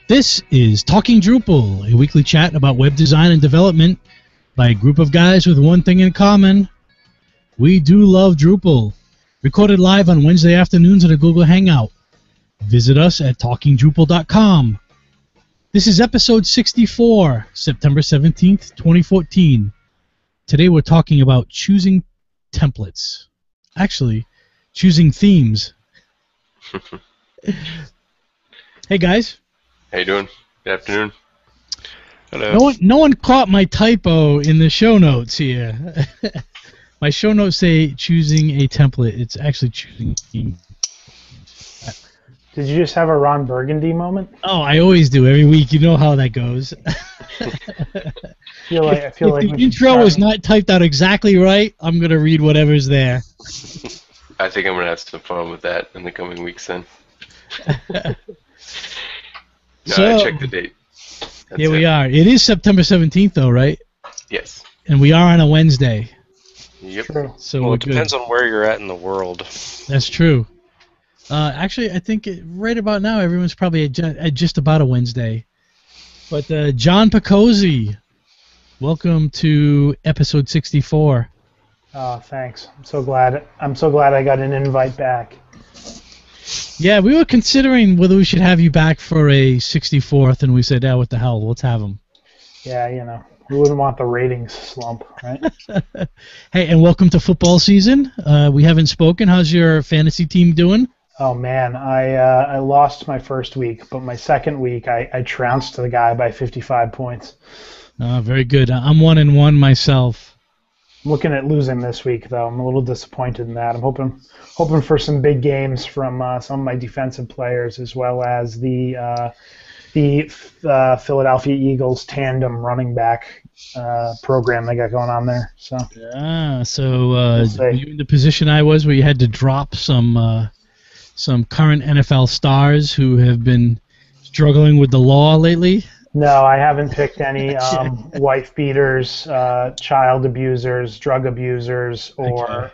This is Talking Drupal, a weekly chat about web design and development by a group of guys with one thing in common. We do love Drupal. Recorded live on Wednesday afternoons at a Google Hangout. Visit us at talkingdrupal.com. This is episode 64, September 17th, 2014. Today we're talking about choosing templates. Actually, choosing themes. Hey guys. How you doing? Good afternoon. Hello. No one caught my typo in the show notes here. My show notes say choosing a template. It's actually choosing a theme. Did you just have a Ron Burgundy moment? Oh, I always do every week. You know how that goes. I feel like if the intro is not typed out exactly right, I'm gonna read whatever's there. I think I'm gonna have some fun with that in the coming weeks then. I checked the date. Here we are. It is September 17th, though, right? Yes. And we are on a Wednesday. Yep. True. So it depends on where you're at in the world. That's true. Actually, I think right about now everyone's probably at just about a Wednesday. But John Picozzi, welcome to episode 64. Oh, thanks. I'm so glad I got an invite back. Yeah, we were considering whether we should have you back for a 64th, and we said, what the hell, let's have him. Yeah, we wouldn't want the ratings slump, right? Hey, and welcome to football season. We haven't spoken. How's your fantasy team doing? Oh, man, I lost my first week, but my second week I trounced the guy by 55 points. Very good. I'm 1-1 myself. I'm looking at losing this week, though. I'm a little disappointed in that. I'm hoping for some big games from some of my defensive players, as well as the Philadelphia Eagles tandem running back program they got going on there. So were you in the position I was, where you had to drop some current NFL stars who have been struggling with the law lately? No, I haven't picked any wife beaters, child abusers, drug abusers, or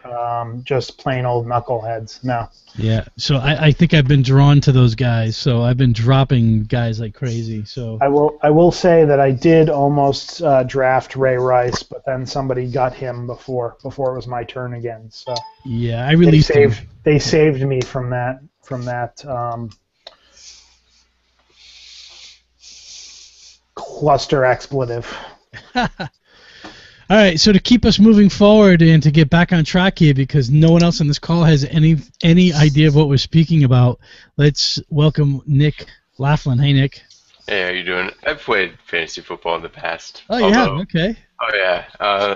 just plain old knuckleheads. No. Yeah, so I think I've been drawn to those guys. So I've been dropping guys like crazy. So I will say that I did almost draft Ray Rice, but then somebody got him before it was my turn again. So yeah, I released him. They saved me from that. Cluster expletive. All right, so to keep us moving forward and to get back on track here, because no one else on this call has any idea of what we're speaking about, let's welcome Nick Laughlin. Hey, Nick. Hey, how you doing? I've played fantasy football in the past. Oh, yeah, okay. Oh, yeah.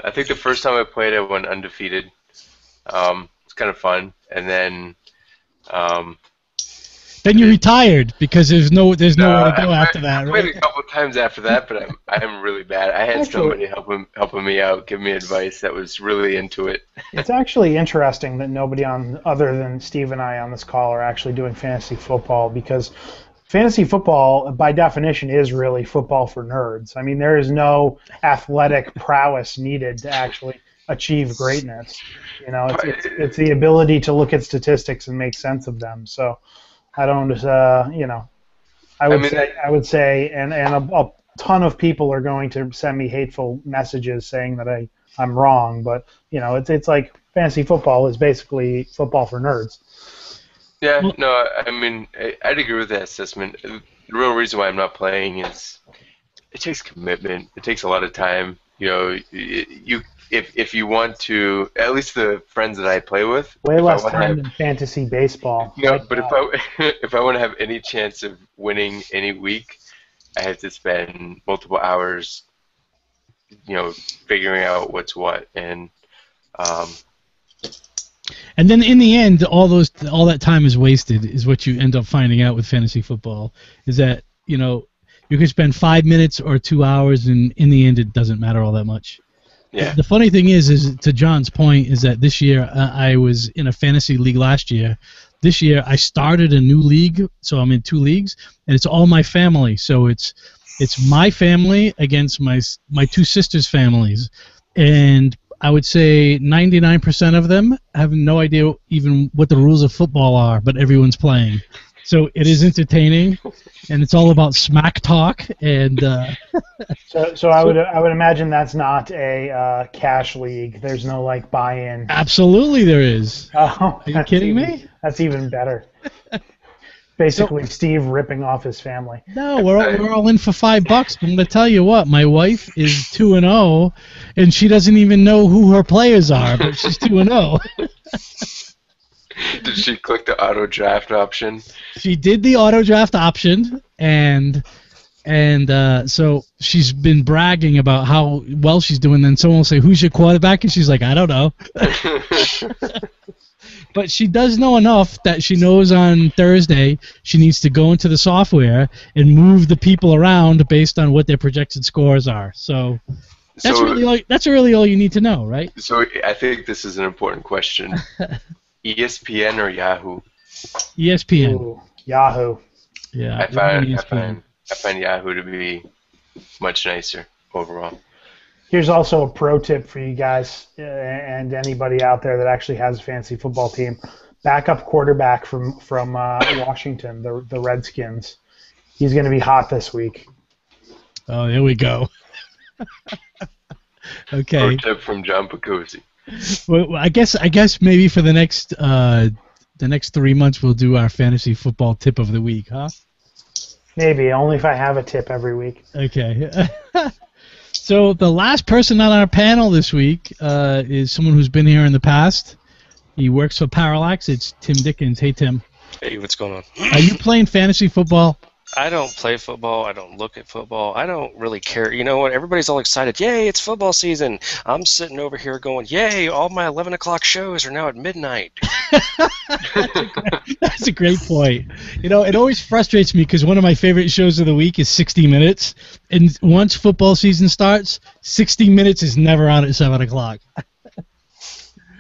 I think the first time I played, I went undefeated. It's kind of fun. And then... Then you retired because there's nowhere to go after that, I right? played a couple of times after that, but I'm really bad. I had somebody helping me out, give me advice that was really into it. It's actually interesting that nobody other than Steve and I on this call are actually doing fantasy football, because fantasy football, by definition, is really football for nerds. I mean, there is no athletic prowess needed to actually achieve greatness. It's the ability to look at statistics and make sense of them. So. I don't, I would say, and a ton of people are going to send me hateful messages saying that I'm wrong, but it's like fantasy football is basically football for nerds. Yeah, no, I mean, I'd agree with that assessment. The real reason why I'm not playing is it takes commitment. It takes a lot of time. If you want to, at least the friends that I play with, way less time than fantasy baseball. But if I want to have any chance of winning any week, I have to spend multiple hours, figuring out what's what, and then in the end, all that time is wasted. Is what you end up finding out with fantasy football. Is that you can spend 5 minutes or 2 hours, and in the end, it doesn't matter all that much. Yeah. The funny thing is to John's point, is that this year I was in a fantasy league last year. This year I started a new league, so I'm in 2 leagues, and it's all my family. So it's my family against my 2 sisters' families, and I would say 99% of them have no idea even what the rules of football are, but everyone's playing. So it is entertaining, and it's all about smack talk. And So I would imagine that's not a cash league. There's no like buy-in. absolutely there is. Oh, Are you kidding me? That's even better. Basically, Steve ripping off his family. No, we're all in for $5. But I'm gonna tell you what, my wife is 2-0, and she doesn't even know who her players are, but she's 2-0. Did she click the auto draft option? She did the auto draft option, and so she's been bragging about how well she's doing. Then someone will say, "Who's your quarterback?" And she's like, "I don't know." But she does know enough that she knows on Thursday she needs to go into the software and move the people around based on what their projected scores are. So that's really all you need to know, right? So I think this is an important question. ESPN or Yahoo? ESPN. Ooh, Yahoo. Yeah. I find Yahoo to be much nicer overall. Here's also a pro tip for you guys and anybody out there that actually has a fantasy football team. Backup quarterback from Washington, the Redskins. He's going to be hot this week. Oh, there we go. Okay. Pro tip from John Pacozzi. Well, I guess maybe for the next 3 months we'll do our fantasy football tip of the week, huh? Maybe, only if I have a tip every week. Okay. So the last person on our panel this week is someone who's been here in the past. He works for Parallax. It's Tim Dickens. Hey, Tim. Hey, what's going on? Are you playing fantasy football? I don't play football. I don't look at football. I don't really care. You know what? Everybody's all excited. Yay, it's football season. I'm sitting over here going, yay, all my 11 o'clock shows are now at midnight. That's a great point. You know, it always frustrates me because one of my favorite shows of the week is 60 Minutes. And once football season starts, 60 Minutes is never on at 7 o'clock.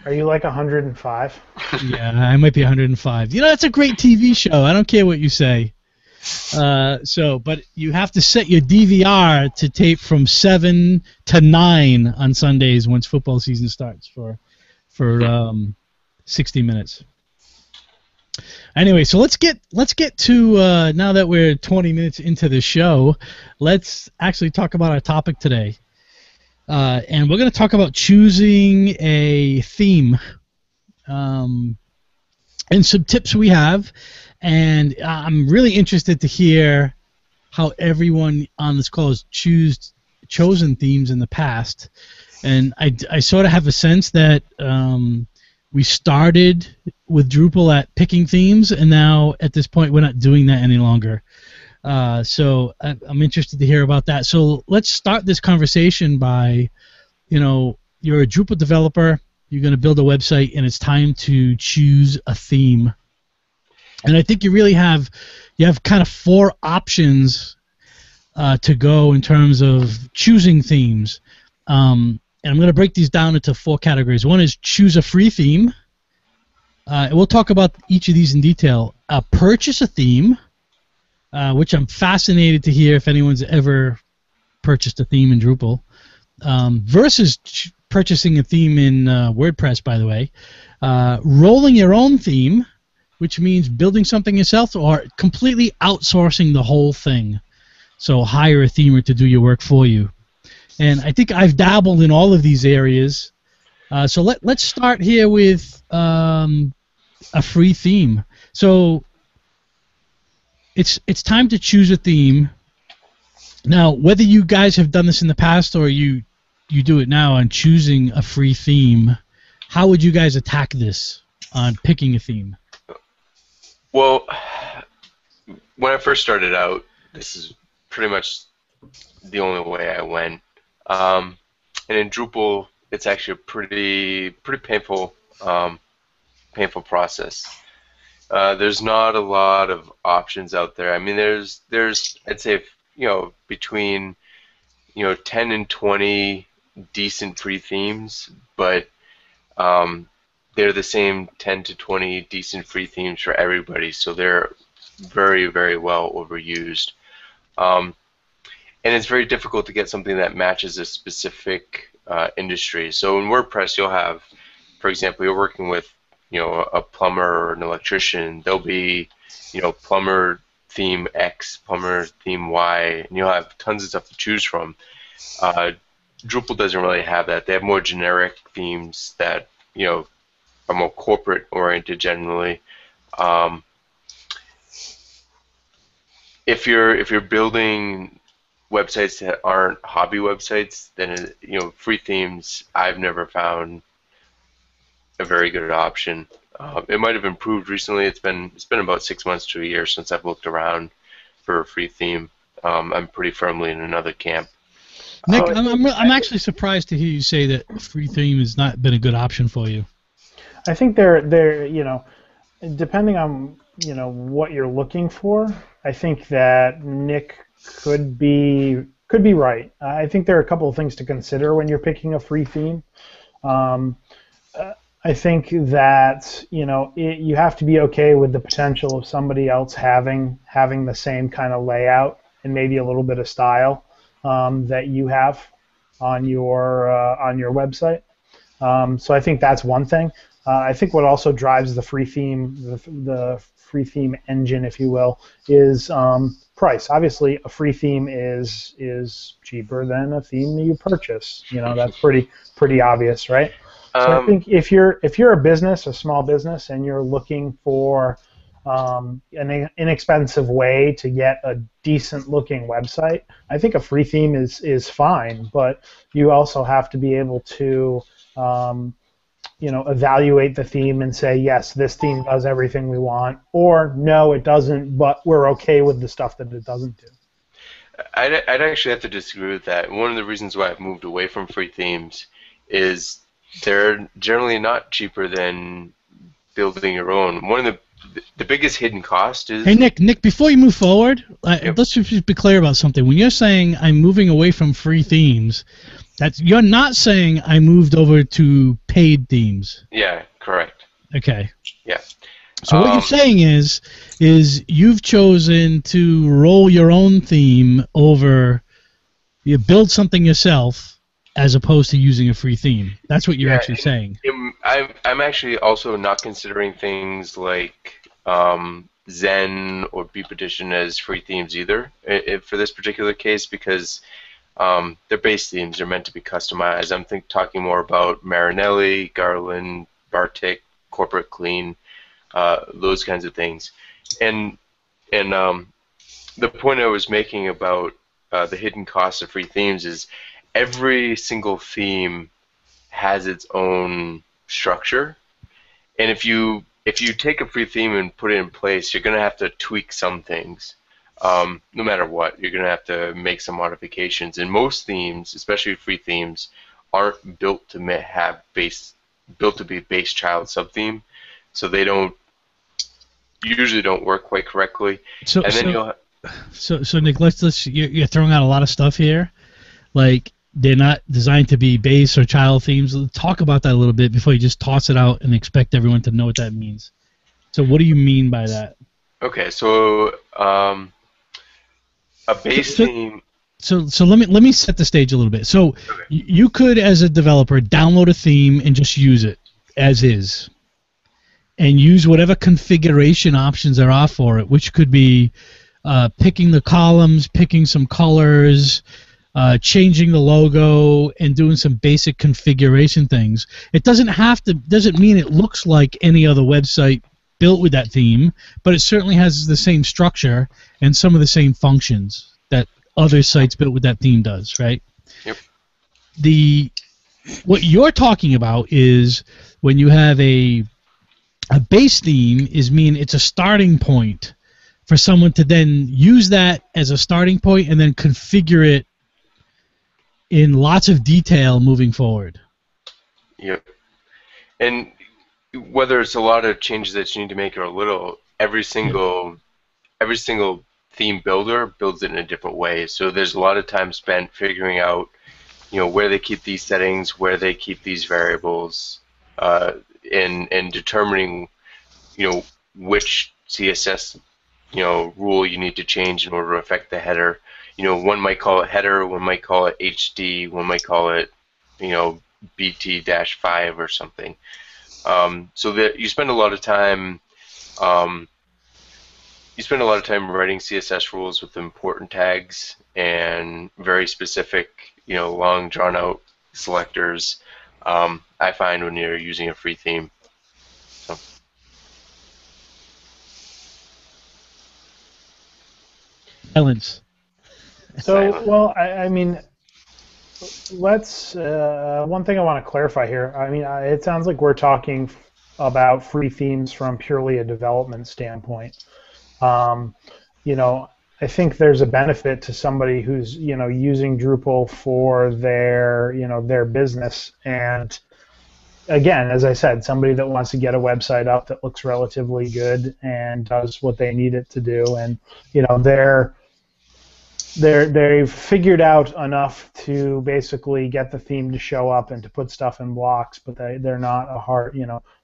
Are you like 105? Yeah, I might be 105. You know, that's a great TV show. I don't care what you say. But you have to set your DVR to tape from 7 to 9 on Sundays once football season starts for 60 Minutes. Anyway, so let's get to now that we're 20 minutes into the show, let's actually talk about our topic today. And we're going to talk about choosing a theme and some tips we have. And I'm really interested to hear how everyone on this call has chosen themes in the past. And I sort of have a sense that we started with Drupal at picking themes, and now at this point we're not doing that any longer. So I'm interested to hear about that. So let's start this conversation by, you're a Drupal developer, you're going to build a website, and it's time to choose a theme. And I think you have kind of 4 options to go in terms of choosing themes. And I'm going to break these down into 4 categories. One is choose a free theme. And we'll talk about each of these in detail. Purchase a theme, which I'm fascinated to hear if anyone's ever purchased a theme in Drupal, versus purchasing a theme in WordPress, by the way. Rolling your own theme, which means building something yourself, or completely outsourcing the whole thing. So hire a themer to do your work for you. And I think I've dabbled in all of these areas. So let's start here with a free theme. So it's time to choose a theme. Now, whether you guys have done this in the past or you do it now on choosing a free theme, how would you guys attack this on picking a theme? Well, when I first started out, this is pretty much the only way I went. And in Drupal, it's actually a pretty painful process. There's not a lot of options out there. I mean, there's I'd say between 10 and 20 decent free themes, but they're the same 10 to 20 decent free themes for everybody, so they're very, very well overused. And it's very difficult to get something that matches a specific industry. So in WordPress, you'll have, for example, you're working with a plumber or an electrician. There'll be plumber theme X, plumber theme Y, and you'll have tons of stuff to choose from. Drupal doesn't really have that. They have more generic themes that are more corporate oriented generally. If you're building websites that aren't hobby websites, then free themes I've never found a very good option. It might have improved recently. It's been about 6 months to a year since I've looked around for a free theme. I'm pretty firmly in another camp. Nick, I'm actually surprised to hear you say that a free theme has not been a good option for you. I think they're depending on what you're looking for, I think that Nick could be right. I think there are a couple of things to consider when you're picking a free theme. I think that you have to be okay with the potential of somebody else having the same kind of layout and maybe a little bit of style that you have on your website. So I think that's one thing. I think what also drives the free theme, the free theme engine, if you will, is price. Obviously, a free theme is cheaper than a theme that you purchase. That's pretty obvious, right? So I think if you're a business, a small business, and you're looking for an inexpensive way to get a decent-looking website, I think a free theme is fine. But you also have to be able to evaluate the theme and say, yes, this theme does everything we want, or no, it doesn't, but we're okay with the stuff that it doesn't do. I'd actually have to disagree with that. One of the reasons why I've moved away from free themes is they're generally not cheaper than building your own. One of the biggest hidden cost is... Hey, Nick, before you move forward, let's just be clear about something. When you're saying I'm moving away from free themes, you're not saying I moved over to paid themes. Yeah, correct. Okay. Yeah. So what you're saying is you've chosen to roll your own theme over, you build something yourself as opposed to using a free theme. That's what you're actually saying. I'm actually also not considering things like Zen or Beep Edition as free themes either for this particular case, because they're base themes. They're meant to be customized. I'm talking more about Marinelli, Garland, Bartik, Corporate Clean, those kinds of things. And the point I was making about the hidden cost of free themes is every single theme has its own structure, and if you take a free theme and put it in place, you're going to have to tweak some things. No matter what, you're going to have to make some modifications. And most themes, especially free themes, aren't built to be base child subtheme, so they usually don't work quite correctly. So Nick, you're throwing out a lot of stuff here, like they're not designed to be base or child themes. Talk about that a little bit before you just toss it out and expect everyone to know what that means. So what do you mean by that? Okay, so a base theme. So let me set the stage a little bit. So you could, as a developer, download a theme and just use it as is, and use whatever configuration options there are for it, which could be picking the columns, picking some colors, changing the logo, and doing some basic configuration things. It doesn't mean it looks like any other website built with that theme, but it certainly has the same structure and some of the same functions that other sites built with that theme does, right? Yep. What you're talking about is when you have a base theme it's a starting point for someone to then use that as a starting point and then configure it in lots of detail moving forward. Yep. And whether it's a lot of changes that you need to make or a little, every single theme builder builds it in a different way. So there's a lot of time spent figuring out, where they keep these settings, where they keep these variables, and determining, which CSS, rule you need to change in order to affect the header. One might call it header, one might call it HD, one might call it, BT-5 or something. So that you spend a lot of time you spend a lot of time writing CSS rules with important tags and very specific, long drawn out selectors. I find when you're using a free theme. So. Silence. So, well, I mean, let's. One thing I want to clarify here. I mean, it sounds like we're talking about free themes from purely a development standpoint. I think there's a benefit to somebody who's using Drupal for their business, and again, as I said, somebody that wants to get a website up that looks relatively good and does what they need it to do, and they've figured out enough to basically get the theme to show up and to put stuff in blocks, but they're not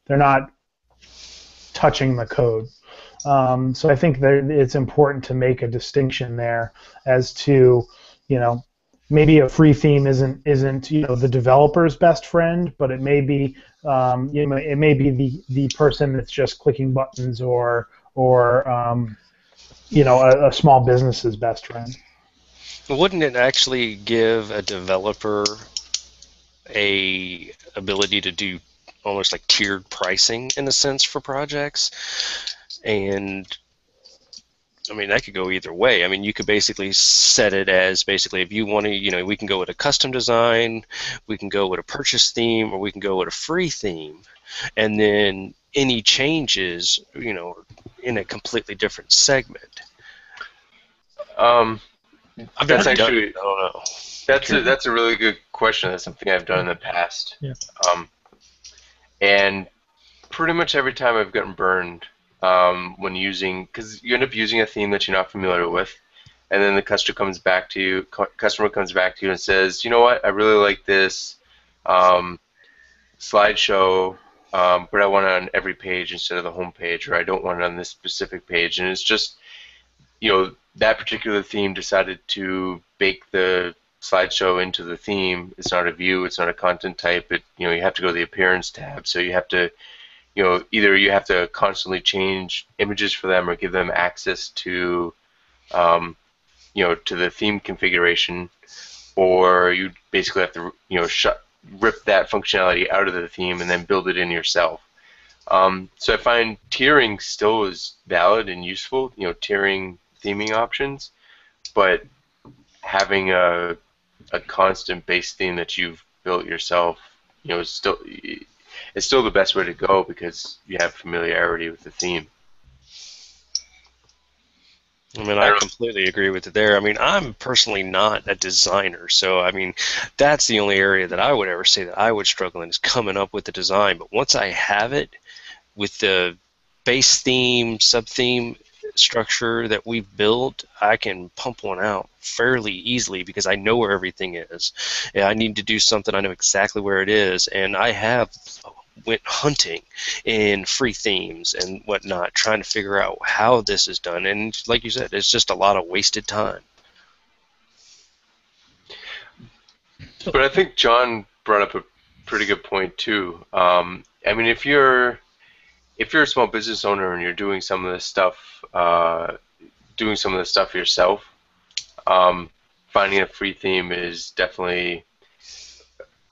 they're not touching the code. So I think it's important to make a distinction there as to, maybe a free theme isn't the developer's best friend, but it may be it may be the person that's just clicking buttons or a small business's best friend. Wouldn't it actually give a developer a ability to do almost like tiered pricing in a sense for projects? And I mean, that could go either way. I mean, you could basically set it as basically if you want to, we can go with a custom design, we can go with a purchase theme, or we can go with a free theme. And then any changes, in a completely different segment. That's actually, I don't know. That's a really good question. That's something I've done in the past. Yeah. And pretty much every time I've gotten burned when using, because you end up using a theme that you're not familiar with, and then the customer comes back to you and says, you know what, I really like this slideshow, but I want it on every page instead of the home page, or I don't want it on this specific page, and it's just, that particular theme decided to bake the slideshow into the theme. It's not a view, it's not a content type. You have to go to the appearance tab, so you have to, either you have to constantly change images for them or give them access to, to the theme configuration, or you basically have to, rip that functionality out of the theme and then build it in yourself. So I find tiering still is valid and useful, tiering theming options, but having a constant base theme that you've built yourself, is still the best way to go because you have familiarity with the theme. I mean, I completely agree with it there. I mean, I'm personally not a designer, so I mean, that's the only area that I would ever say that I would struggle in is coming up with the design. But once I have it with the base theme, sub-theme structure that we've built, I can pump one out fairly easily because I know where everything is. And I need to do something, I know exactly where it is, and I have went hunting in free themes and whatnot, trying to figure out how this is done. And like you said, it's just a lot of wasted time. But I think John brought up a pretty good point too. I mean, if you're a small business owner and you're doing some of this stuff, yourself, finding a free theme is definitely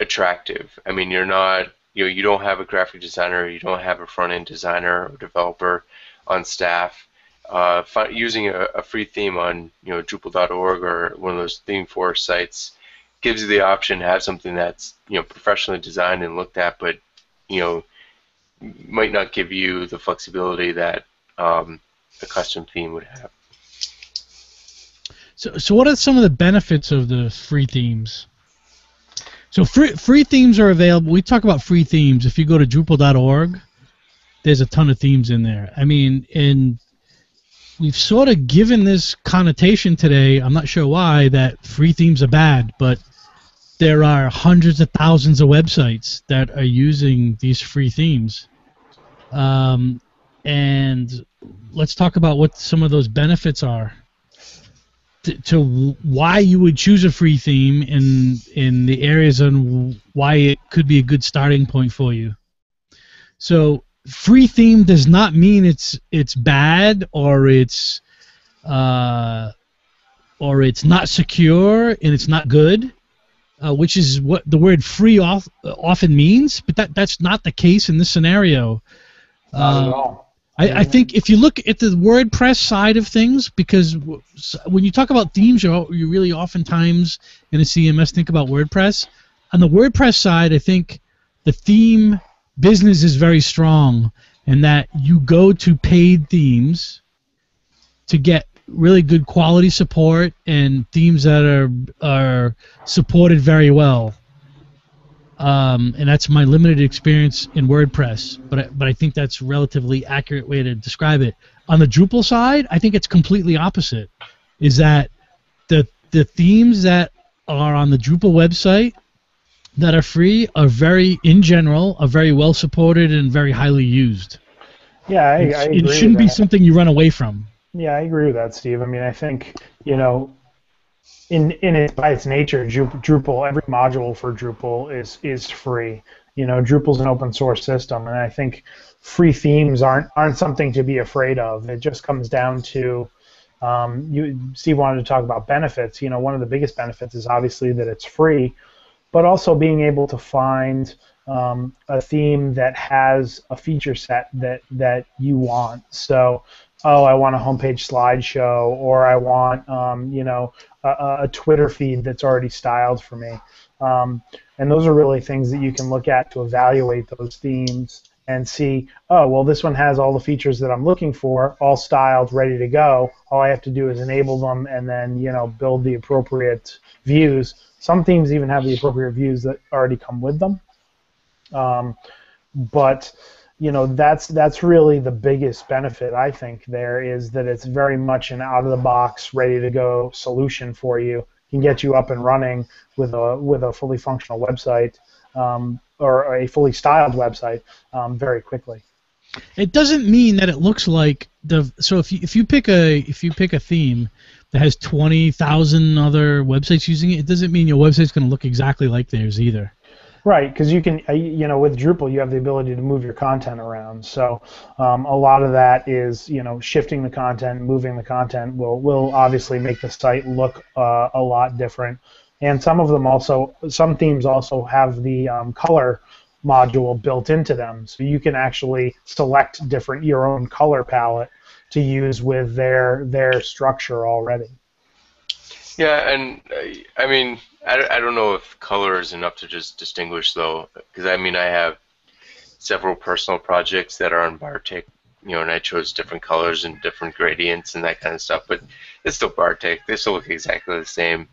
attractive. I mean, you're not, you don't have a graphic designer, you don't have a front-end designer or developer on staff. Using a free theme on Drupal.org or one of those ThemeForest sites gives you the option to have something that's professionally designed and looked at, but might not give you the flexibility that a custom theme would have. So what are some of the benefits of the free themes? So free themes are available. We talk about free themes. If you go to Drupal.org, there's a ton of themes in there. I mean, and we've sort of given this connotation today, I'm not sure why, that free themes are bad, but there are hundreds of thousands of websites that are using these free themes. And let's talk about what some of those benefits are to why you would choose a free theme in the areas and why it could be a good starting point for you. So free theme does not mean it's bad or it's not secure and it's not good, which is what the word free often means. But that's not the case in this scenario. Not at all. I think if you look at the WordPress side of things, because when you talk about themes, you really oftentimes in a CMS think about WordPress. On the WordPress side, I think the theme business is very strong, and that you go to paid themes to get really good quality support and themes that are supported very well. And that's my limited experience in WordPress, but I think that's a relatively accurate way to describe it. On the Drupal side, I think it's completely opposite. Is that the themes that are on the Drupal website that are free are in general, very well supported and very highly used. Yeah, I agree. It shouldn't be something you run away from. Yeah, I agree with that, Steve. I mean, I think, by its nature, Drupal, every module for Drupal is free. Drupal's an open source system, and I think free themes aren't something to be afraid of. It just comes down to Steve wanted to talk about benefits. One of the biggest benefits is obviously that it's free, but also being able to find a theme that has a feature set that you want. So, I want a homepage slideshow, or I want a Twitter feed that's already styled for me. And those are really things that you can look at to evaluate those themes and see, this one has all the features that I'm looking for, all styled, ready to go. All I have to do is enable them and then, build the appropriate views. Some themes even have the appropriate views that already come with them. But that's really the biggest benefit, I think, there is that it's very much an out-of-the-box, ready-to-go solution for you. It can get you up and running with a fully functional website or a fully styled website very quickly. It doesn't mean that it looks like so if you pick a theme that has 20,000 other websites using it, it doesn't mean your website's going to look exactly like theirs either. Right, because you can, with Drupal, you have the ability to move your content around. So a lot of that is, shifting the content, moving the content will obviously make the site look a lot different. And some themes also have the color module built into them, so you can actually select your own color palette to use with their structure already. Yeah, and I mean, I don't know if color is enough to just distinguish, though, because I have several personal projects that are on Bartik, and I chose different colors and different gradients and that kind of stuff, but it's still Bartik. They still look exactly the same.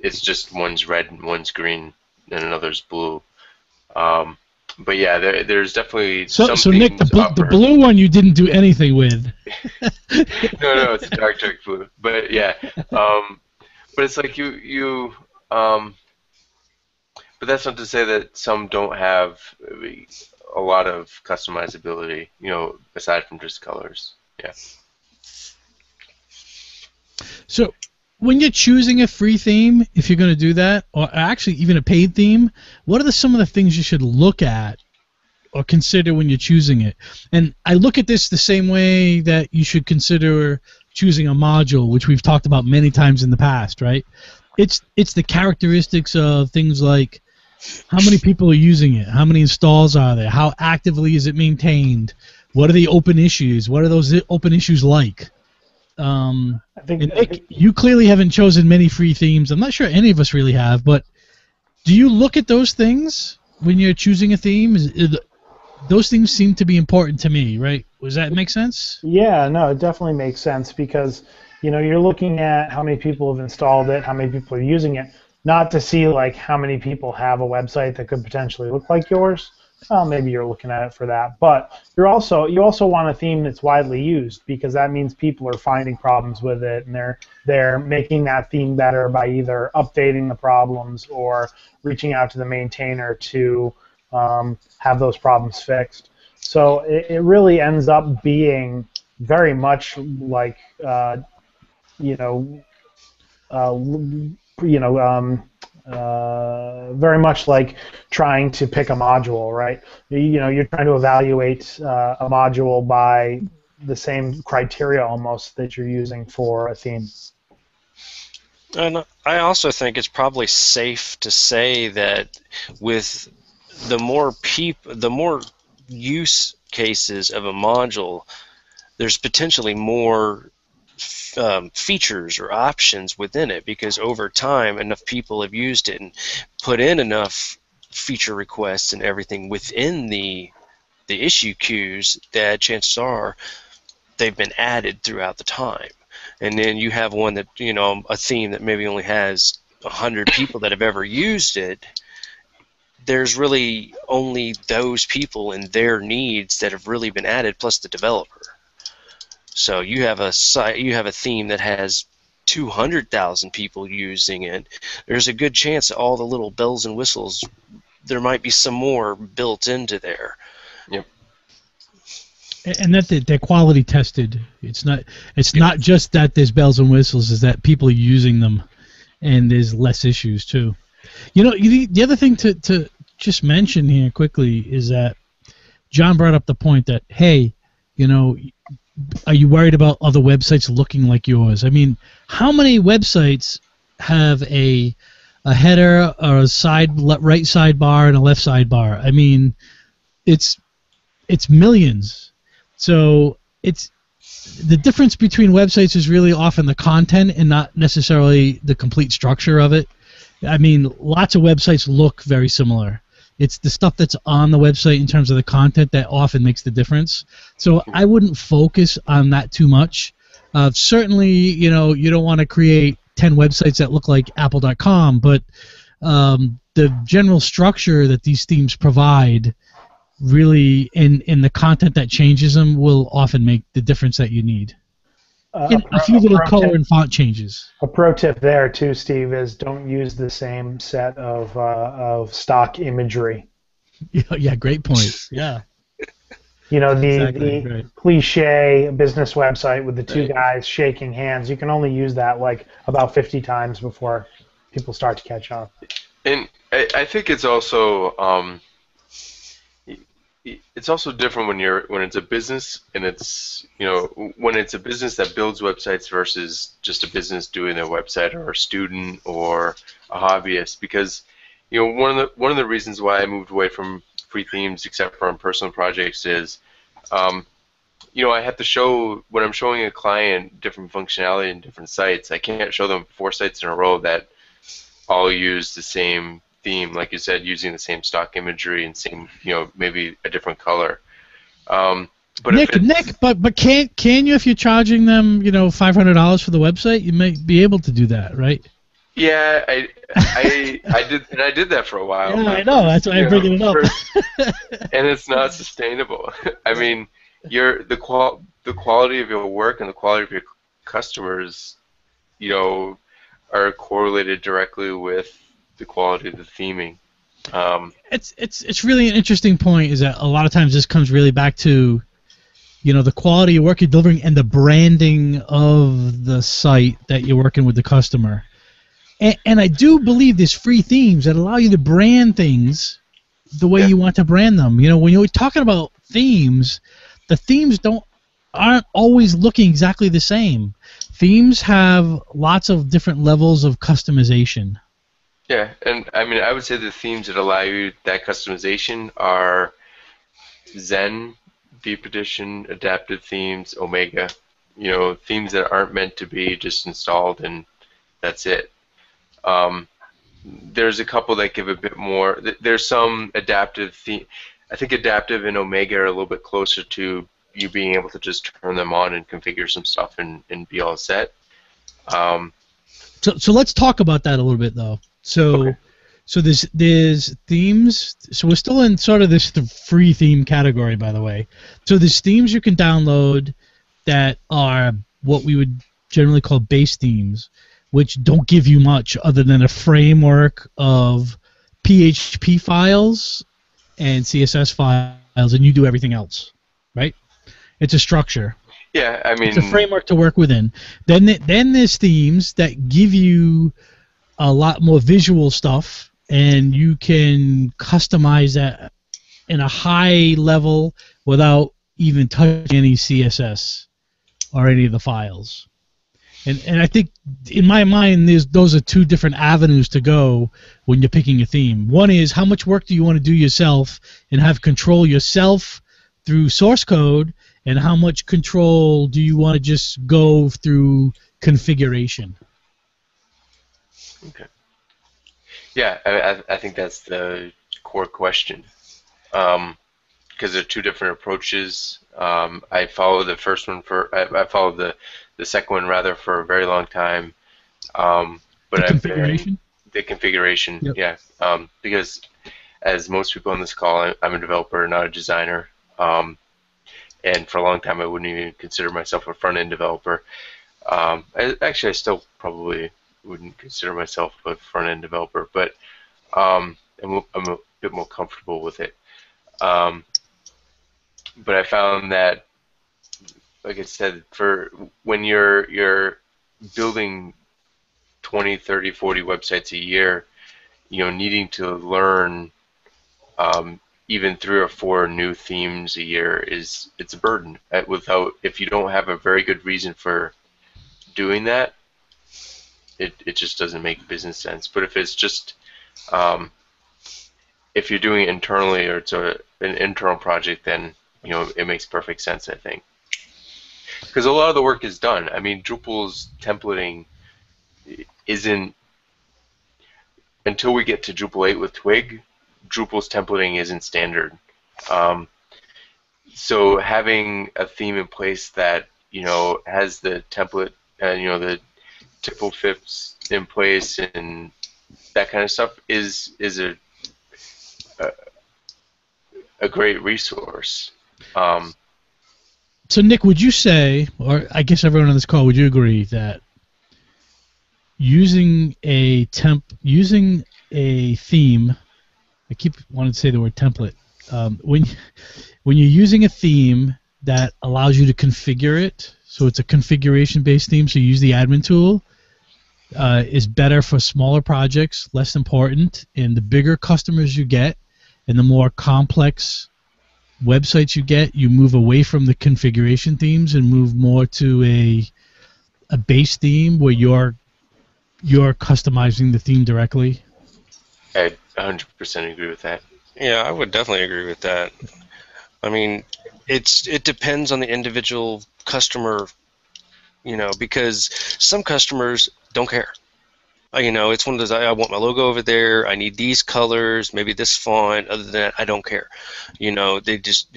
It's just one's red and one's green and another's blue. But yeah, there's definitely so Nick, the blue one you didn't do anything with. No, it's a dark blue. But yeah, but it's like but that's not to say that some don't have a lot of customizability, aside from just colors. Yeah. So when you're choosing a free theme, if you're going to do that, or actually even a paid theme, what are some of the things you should look at or consider when you're choosing it? And I look at this the same way that you should consider choosing a module, which we've talked about many times in the past, right? It's the characteristics of things like how many people are using it, how many installs are there, how actively is it maintained, what are the open issues, what are those open issues like? And Nick, you clearly haven't chosen many free themes. I'm not sure any of us really have, but do you look at those things when you're choosing a theme? Those things seem to be important to me, right? Does that make sense? Yeah, no, it definitely makes sense because you're looking at how many people have installed it, how many people are using it, not to see like how many people have a website that could potentially look like yours. Well, maybe you're looking at it for that, but you also want a theme that's widely used because that means people are finding problems with it and they're making that theme better by either updating the problems or reaching out to the maintainer to have those problems fixed. So it really ends up being very much like very much like trying to pick a module, right? You're trying to evaluate a module by the same criteria almost that you're using for a theme. And I also think it's probably safe to say that with the more use cases of a module, there's potentially more features or options within it, because over time enough people have used it and put in enough feature requests and everything within the issue queues that chances are they've been added throughout the time. And then you have one that, a theme that maybe only has 100 people that have ever used it. There's really only those people and their needs that have really been added, plus the developer. So you have a theme that has 200,000 people using it. There's a good chance that all the little bells and whistles, there might be some more built into there. Yep. And that they're quality tested. It's not just that there's bells and whistles, is that people are using them, and there's less issues too. The other thing to just mention here quickly is that John brought up the point that, hey, are you worried about other websites looking like yours? I mean, how many websites have a header or a right sidebar and a left sidebar? I mean, it's millions. So the difference between websites is really often the content and not necessarily the complete structure of it. I mean, lots of websites look very similar. It's the stuff that's on the website in terms of the content that often makes the difference. So I wouldn't focus on that too much. Certainly, you don't want to create 10 websites that look like apple.com, but the general structure that these themes provide really, in the content that changes them, will often make the difference that you need. A few little color and font changes. A pro tip there too, Steve, is don't use the same set of stock imagery. Yeah, great point. Yeah. The cliche business website with the two guys shaking hands. You can only use that like about 50 times before people start to catch on. And I think it's also different when it's a business, and it's when it's a business that builds websites versus just a business doing their website, or a student or a hobbyist. Because one of the reasons why I moved away from free themes, except for on personal projects, is I have to show, when I'm showing a client different functionality in different sites, I can't show them 4 sites in a row that all use the same theme, like you said, using the same stock imagery and same, maybe a different color. But Nick, can you, if you're charging them, $500 for the website, you might be able to do that, right? Yeah, I did that for a while. Yeah, I know. That's why I'm bringing it up. And it's not sustainable. I mean, the quality of your work and the quality of your customers, are correlated directly with the quality of the theming. It's really an interesting point, is that a lot of times this comes really back to the quality of work you're delivering and the branding of the site that you're working with the customer. And I do believe there's free themes that allow you to brand things the way you want to brand them. When you're talking about themes, the themes aren't always looking exactly the same. Themes have lots of different levels of customization. Yeah, and I mean, I would say the themes that allow you that customization are Zen, Deep Edition, Adaptive Themes, Omega. Themes that aren't meant to be just installed and that's it. There's a couple that give a bit more. There's some adaptive theme. I think Adaptive and Omega are a little bit closer to you being able to just turn them on and configure some stuff and be all set. So let's talk about that a little bit, though. So there's themes. So we're still in sort of this free theme category, by the way. So there's themes you can download that are what we would generally call base themes, which don't give you much other than a framework of PHP files and CSS files, and you do everything else, right? It's a structure. Yeah, I mean, it's a framework to work within. Then there's themes that give you a lot more visual stuff, and you can customize that in a high level without even touching any CSS or any of the files. And I think, in my mind, those are two different avenues to go when you're picking a theme. One is, how much work do you want to do yourself and have control yourself through source code, and how much control do you want to just go through configuration? Okay. Yeah, I think that's the core question. Because there are two different approaches. I followed the first one I followed the second one rather for a very long time. But the configuration? The configuration, yep. Yeah. Because as most people on this call, I'm a developer, not a designer. And for a long time, I wouldn't even consider myself a front-end developer. I still probably wouldn't consider myself a front-end developer, but I'm a bit more comfortable with it. But I found that, like I said, for when you're building 20, 30, 40 websites a year, needing to learn even 3 or 4 new themes a year it's a burden. If you don't have a very good reason for doing that, it just doesn't make business sense. But if it's just if you're doing it internally or it's an internal project, then it makes perfect sense, I think. Because a lot of the work is done. I mean, Drupal's templating isn't, until we get to Drupal 8 with Twig, Drupal's templating isn't standard. So having a theme in place that has the template and the tipple fits in place and that kind of stuff is a great resource. So Nick, would you say, or I guess everyone on this call, would you agree that using a theme, I keep wanting to say the word template, when you're using a theme that allows you to configure it, so it's a configuration-based theme, so you use the admin tool, is better for smaller projects, less important, and the bigger customers you get and the more complex websites you get, you move away from the configuration themes and move more to a base theme where you're customizing the theme directly? I 100% agree with that. Yeah, I would definitely agree with that. I mean, it depends on the individual customer, because some customers don't care. It's one of those, I want my logo over there, I need these colors, maybe this font, other than that, I don't care. They just,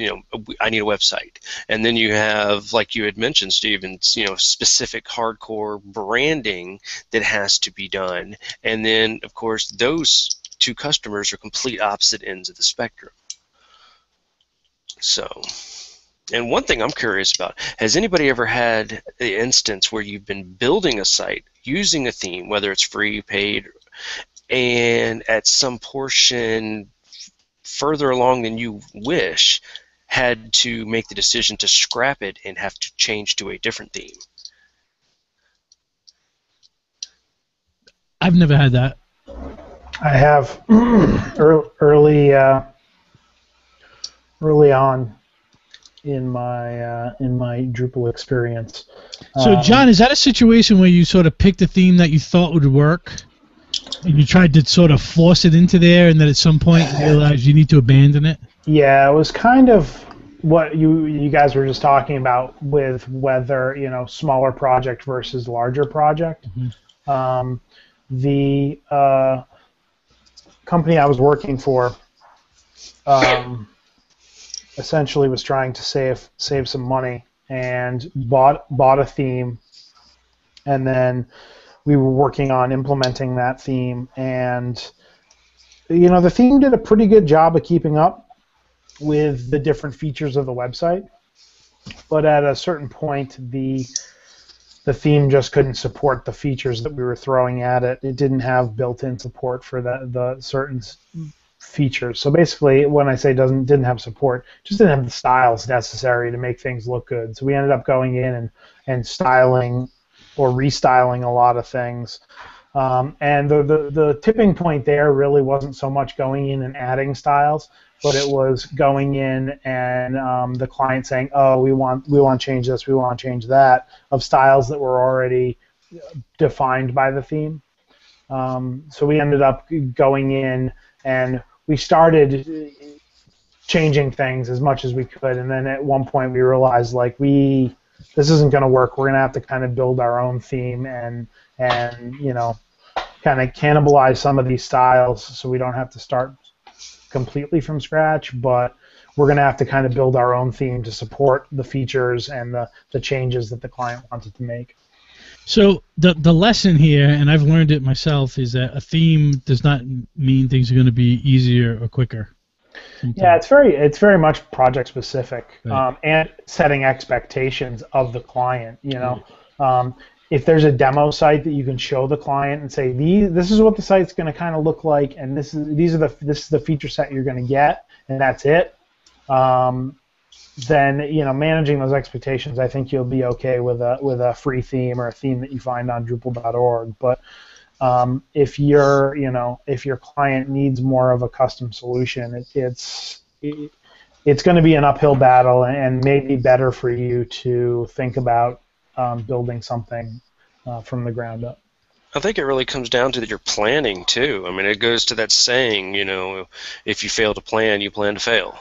I need a website. And then you have, like you had mentioned, Steven, specific hardcore branding that has to be done. And then, of course, those two customers are complete opposite ends of the spectrum. So, and one thing I'm curious about, has anybody ever had the instance where you've been building a site using a theme, whether it's free, paid, and at some portion further along than you wish, had to make the decision to scrap it and have to change to a different theme? I've never had that. I have early on in my Drupal experience. So, John, is that a situation where you sort of picked a theme that you thought would work, and you tried to sort of force it into there, and then at some point you realized you need to abandon it? Yeah, it was kind of what you guys were just talking about with whether smaller project versus larger project. Mm-hmm. The company I was working for essentially was trying to save some money and bought a theme, and then we were working on implementing that theme, and the theme did a pretty good job of keeping up with the different features of the website, but at a certain point the theme just couldn't support the features that we were throwing at it. It didn't have built-in support for the certain features. So basically, when I say didn't have support, just didn't have the styles necessary to make things look good. So we ended up going in and styling or restyling a lot of things. And the tipping point there really wasn't so much going in and adding styles, but it was going in and the client saying, "Oh, we want to change this, we want to change that," of styles that were already defined by the theme. So we ended up going in and we started changing things as much as we could, and then at one point we realized this isn't going to work. We're going to have to kind of build our own theme and kind of cannibalize some of these styles so we don't have to start completely from scratch, but we're going to have to kind of build our own theme to support the features and the changes that the client wanted to make. So the lesson here, and I've learned it myself, is that a theme does not mean things are going to be easier or quicker. Yeah, it's very much project specific, right. And setting expectations of the client. If there's a demo site that you can show the client and say, this is what the site's going to kind of look like, and this is the feature set you're going to get, and that's it. Then managing those expectations, I think you'll be okay with a free theme or a theme that you find on Drupal.org. But if your client needs more of a custom solution, it's going to be an uphill battle, and maybe better for you to think about building something from the ground up. I think it really comes down to your planning too. I mean, it goes to that saying, if you fail to plan, you plan to fail.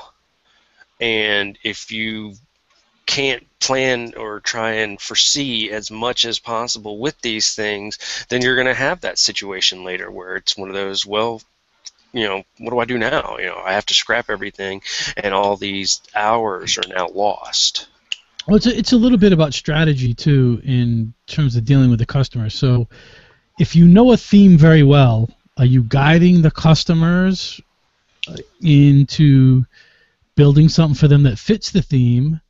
And if you can't plan or try and foresee as much as possible with these things, then you're going to have that situation later where it's one of those, well, what do I do now? I have to scrap everything, and all these hours are now lost. Well, it's a little bit about strategy too in terms of dealing with the customer. So if you know a theme very well, are you guiding the customers into building something for them that fits the theme,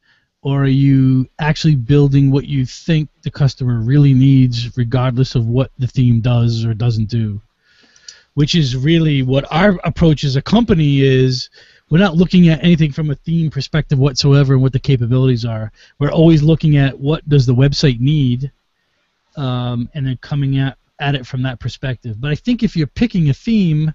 or are you actually building what you think the customer really needs regardless of what the theme does or doesn't do? Which is really what our approach as a company is. We're not looking at anything from a theme perspective whatsoever and what the capabilities are. We're always looking at what does the website need, and then coming at it from that perspective. But I think if you're picking a theme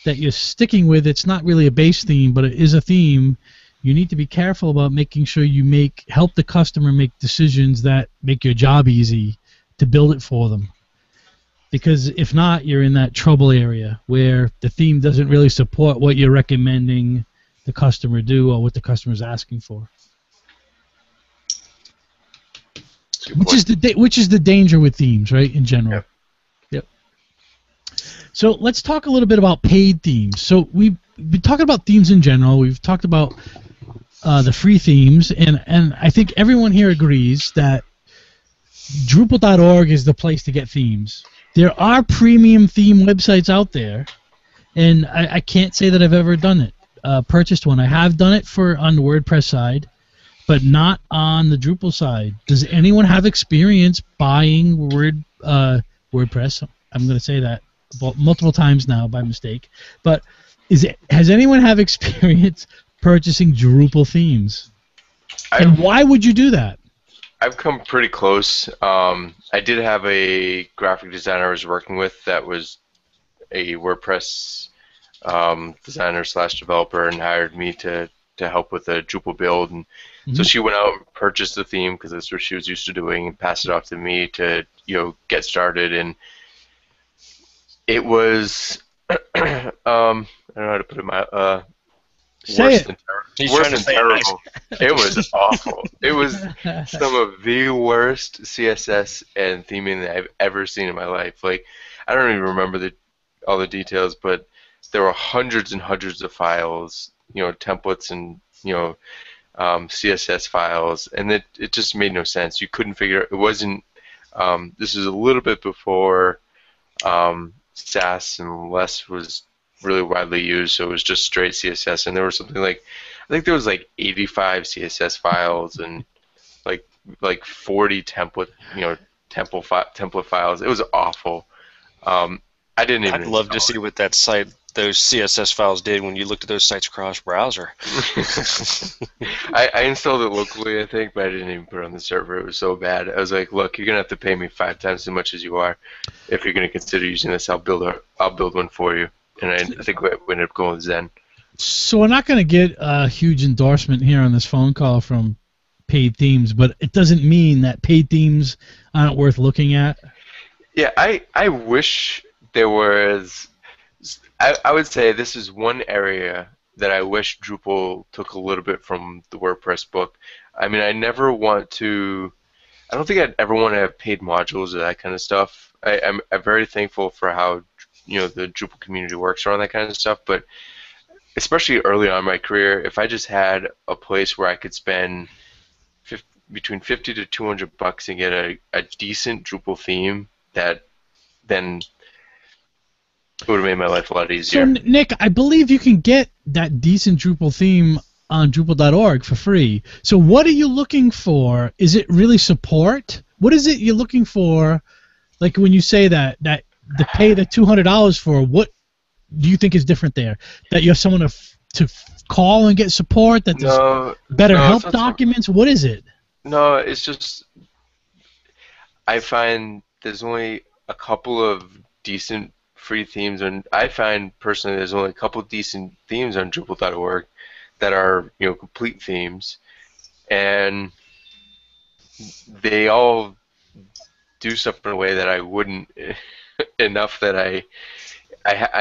that you're sticking with, it's not really a base theme, but it is a theme, you need to be careful about making sure you help the customer make decisions that make your job easy to build it for them. Because if not, you're in that trouble area where the theme doesn't really support what you're recommending the customer do or what the customer's asking for. Which is the danger with themes, right, in general. Yep. So let's talk a little bit about paid themes. So we've been talking about themes in general. We've talked about the free themes, and I think everyone here agrees that Drupal.org is the place to get themes. There are premium theme websites out there, and I can't say that I've ever done it, purchased one. I have done it on the WordPress side, but not on the Drupal side. Does anyone have experience buying WordPress? I'm going to say that multiple times now by mistake. But has anyone have experience purchasing Drupal themes? And why would you do that? I've come pretty close. I did have a graphic designer I was working with that was a WordPress designer / developer and hired me to help with a Drupal build. And so she went out and purchased the theme because that's what she was used to doing, and passed it off to me to get started. And it was I don't know how to put it. Worse than terrible. It was awful. It was some of the worst CSS and theming that I've ever seen in my life. Like, I don't even remember all the details, but there were hundreds and hundreds of files, templates and CSS files, and it just made no sense. You couldn't figure it. It wasn't. This was a little bit before Sass and Less was really widely used, so it was just straight CSS, and there was something like, I think there was like 85 CSS files and like 40 template files. It was awful. I didn't even. I'd love to see what that site those CSS files did when you looked at those sites across browser. I installed it locally, I think, but I didn't even put it on the server. It was so bad. I was like, look, you're gonna have to pay me 5 times as much as you are. If you're gonna consider using this, I'll build one for you. And I think we ended up going with Zen. So we're not going to get a huge endorsement here on this phone call from paid themes, but it doesn't mean that paid themes aren't worth looking at. Yeah, I wish there was. I would say this is one area that I wish Drupal took a little bit from the WordPress book. I mean, I don't think I'd ever want to have paid modules or that kind of stuff. I'm very thankful for how the Drupal community works around that kind of stuff, but especially early on in my career, if I just had a place where I could spend between $50 to $200 and get a decent Drupal theme, that then it would have made my life a lot easier. So, Nick, I believe you can get that decent Drupal theme on Drupal.org for free. So what are you looking for? Is it really support? What is it you're looking for? Like when you say that to pay the $200 for, what do you think is different there? That you have someone to call and get support? That there's better help documents? What is it? No, it's just I find there's only a couple of decent free themes, and I find personally there's only a couple of decent themes on Drupal.org that are complete themes, and they all do stuff in a way that I wouldn't enough that I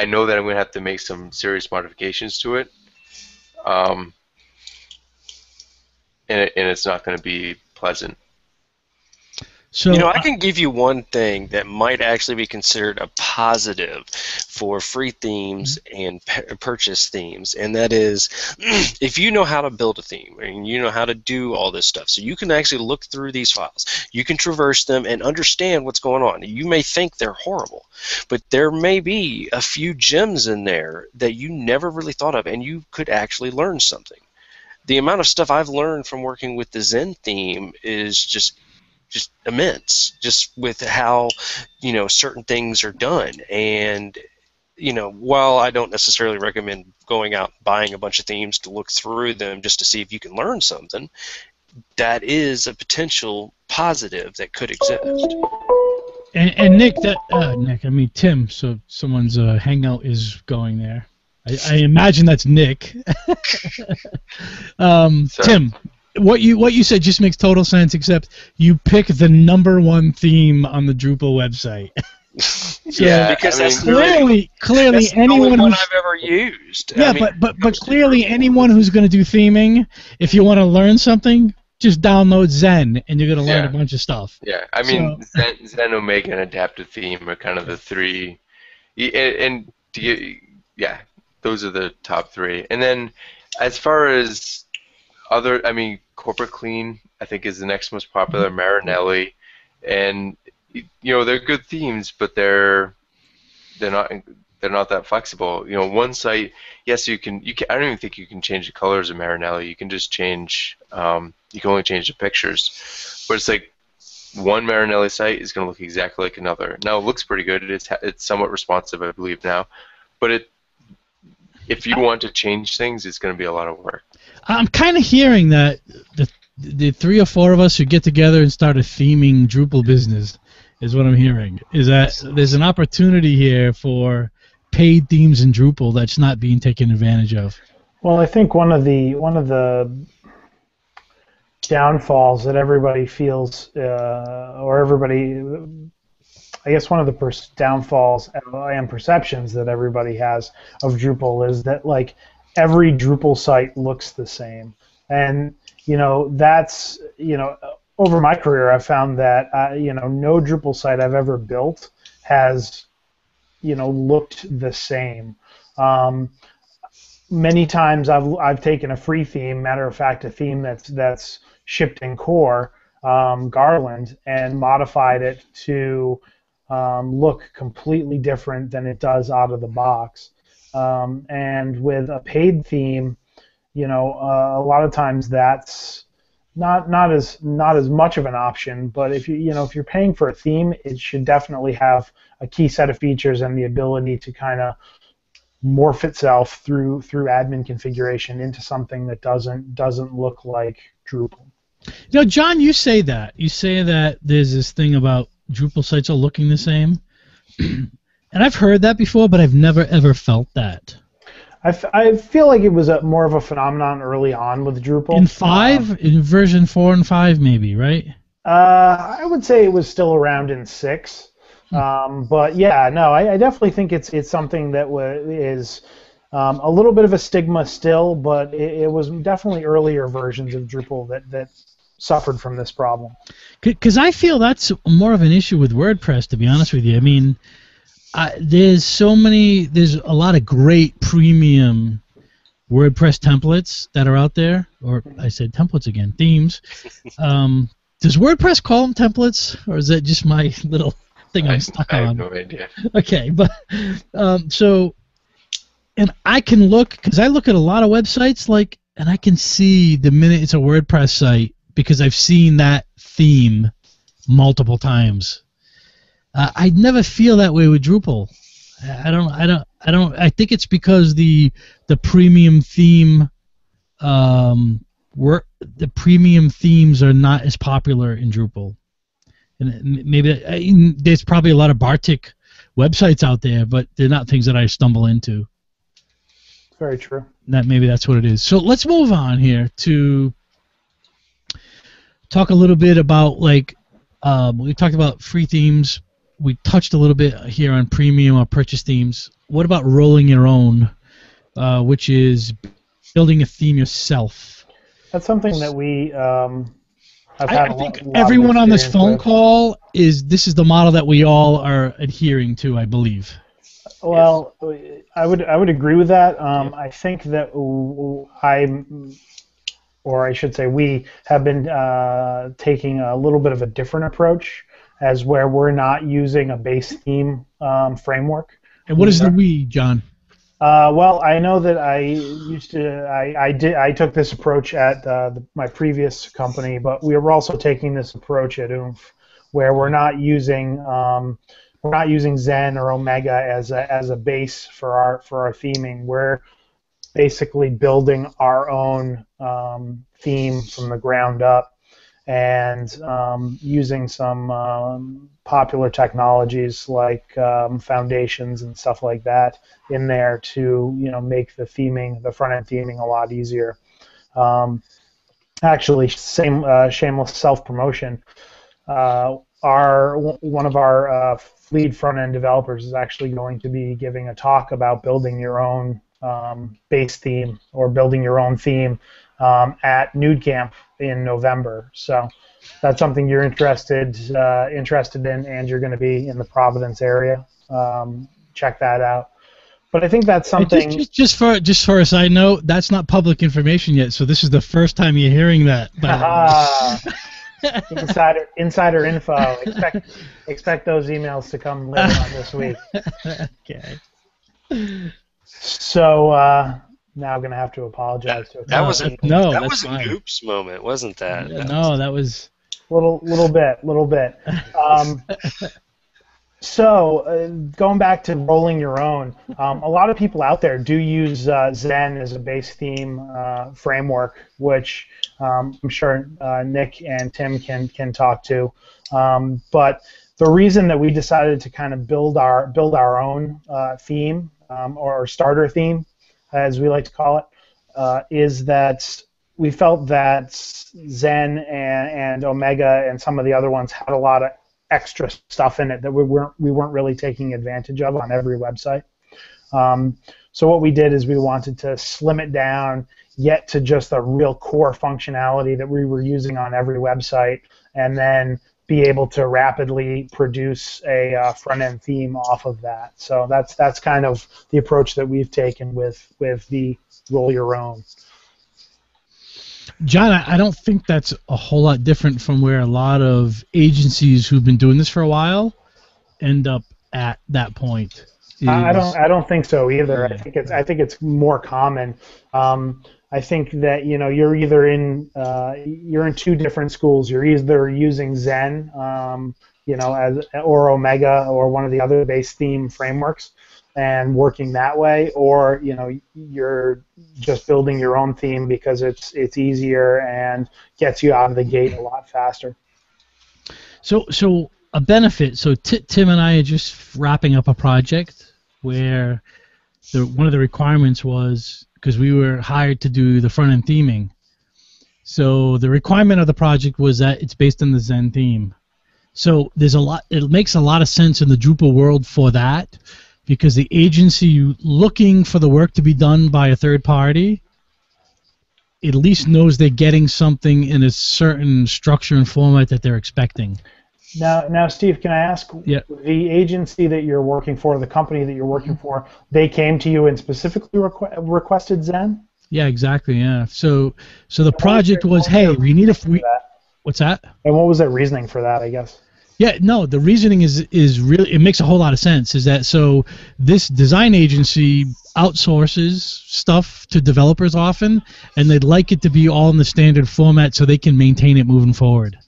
know that I'm going to have to make some serious modifications to it, and it's not going to be pleasant. So I can give you one thing that might actually be considered a positive for free themes and purchase themes, and that is if you know how to build a theme and you know how to do all this stuff, so you can actually look through these files, you can traverse them and understand what's going on. You may think they're horrible, but there may be a few gems in there that you never really thought of, and you could actually learn something. The amount of stuff I've learned from working with the Zen theme is just immense, just with how certain things are done. And while I don't necessarily recommend going out and buying a bunch of themes to look through them just to see if you can learn something, that is a potential positive that could exist. And Nick, Tim, so someone's hangout is going there. I imagine that's Nick. Tim, what you said just makes total sense, except you pick the #1 theme on the Drupal website. So yeah, because that's clearly that's anyone the only one who's I've ever used. Yeah, but clearly anyone who's going to do theming, if you want to learn something, just download Zen and you're going to learn a bunch of stuff. Yeah, I mean Zen, Omega, and Adaptive Theme are kind of the three, those are the top three. And then as far as Corporate Clean, I think, is the next most popular. Marinelli, and they're good themes, but they're not that flexible. One site, yes, you can. I don't even think you can change the colors of Marinelli. You can just change. You can only change the pictures, but it's like one Marinelli site is going to look exactly like another. Now it looks pretty good. It's somewhat responsive, I believe now, but if you want to change things, it's going to be a lot of work. I'm kind of hearing that the 3 or 4 of us should get together and start a theming Drupal business, is what I'm hearing. Is that there's an opportunity here for paid themes in Drupal that's not being taken advantage of. Well, I think one of the downfalls that everybody feels, I guess one of the downfalls and perceptions that everybody has of Drupal is that every Drupal site looks the same, and that's over my career I've found that no Drupal site I've ever built has looked the same. Many times I've taken a free theme, matter of fact, a theme that's shipped in core, Garland, and modified it to look completely different than it does out of the box. And with a paid theme, a lot of times that's not as much of an option. But if you're paying for a theme, it should definitely have a key set of features and the ability to kind of morph itself through admin configuration into something that doesn't look like Drupal. You know, John, you say that. You say that there's this thing about Drupal sites all looking the same. And I've heard that before, but I've never, ever felt that. I feel like it was more of a phenomenon early on with Drupal. In 5? In version 4 and 5, maybe, right? I would say it was still around in 6. But yeah, no, I definitely think it's something that is a little bit of a stigma still, but it was definitely earlier versions of Drupal that suffered from this problem. Because I feel that's more of an issue with WordPress, to be honest with you. I mean, there's a lot of great premium WordPress templates that are out there, or I said templates again, themes. Does WordPress call them templates, or is that just my little thing I'm stuck on? I have no idea. Okay, but and I can look, because I look at a lot of websites, and I can see the minute it's a WordPress site because I've seen that theme multiple times. I never feel that way with Drupal. I think it's because the premium theme, the premium themes are not as popular in Drupal. And maybe there's probably a lot of Bartik websites out there, but they're not things that I stumble into. Very true. Maybe that's what it is. So let's move on here to talk a little bit about we talked about free themes. We touched a little bit here on premium or purchase themes. What about rolling your own, which is building a theme yourself? That's something that we. I think everyone on this phone call this is the model that we all are adhering to, I believe. Well, I would agree with that. I think that we have been taking a little bit of a different approach, as where we're not using a base theme framework. And what is the we, John? Well, I know that I took this approach at my previous company, but we were also taking this approach at Oomph, where we're not using Zen or Omega as a base for our theming. We're basically building our own theme from the ground up, and using some popular technologies like foundations and stuff like that in there to make the front-end theming a lot easier. Actually, shameless self-promotion. One of our lead front-end developers is actually going to be giving a talk about building your own base theme or building your own theme at Nude Camp in November. So that's something you're interested in, and you're going to be in the Providence area. Check that out. But I think that's something. Just for a side note, that's not public information yet. So this is the first time you're hearing that. Insider info. Expect those emails to come later on this week. Okay. So. Now I'm going to have to apologize to that was an fine. oops moment, wasn't that? Yeah, no, that was little bit. So going back to rolling your own, a lot of people out there do use Zen as a base theme framework, which I'm sure Nick and Tim can talk to. But the reason that we decided to kind of build our own theme or starter theme, as we like to call it, is that we felt that Zen and Omega and some of the other ones had a lot of extra stuff in it that we weren't really taking advantage of on every website. So what we did is we wanted to slim it down, yet to just the real core functionality that we were using on every website, and then be able to rapidly produce a front-end theme off of that. So that's kind of the approach that we've taken with the roll your own. John, I don't think that's a whole lot different from where a lot of agencies who've been doing this for a while end up at that point. I don't think so either. Yeah. I think it's more common. I think that you're either in two different schools. You're either using Zen, or Omega or one of the other base theme frameworks, and working that way, or you're just building your own theme because it's easier and gets you out of the gate a lot faster. So a benefit. So Tim and I are just wrapping up a project where one of the requirements was, because we were hired to do the front end theming. So the requirement of the project was that it's based on the Zen theme. So there's a lot. It makes a lot of sense in the Drupal world for that, because the agency looking for the work to be done by a third party at least knows they're getting something in a certain structure and format that they're expecting. Now, Steve, can I ask, Yeah. the agency that you're working for, the company that you're working for, they came to you and specifically requested Zen? Yeah, exactly. Yeah. So the project was, hey, we need what's that? And what was their reasoning for that, I guess? Yeah, no, the reasoning is really, it makes a whole lot of sense, is that so this design agency outsources stuff to developers often, and they'd like it to be all in the standard format so they can maintain it moving forward.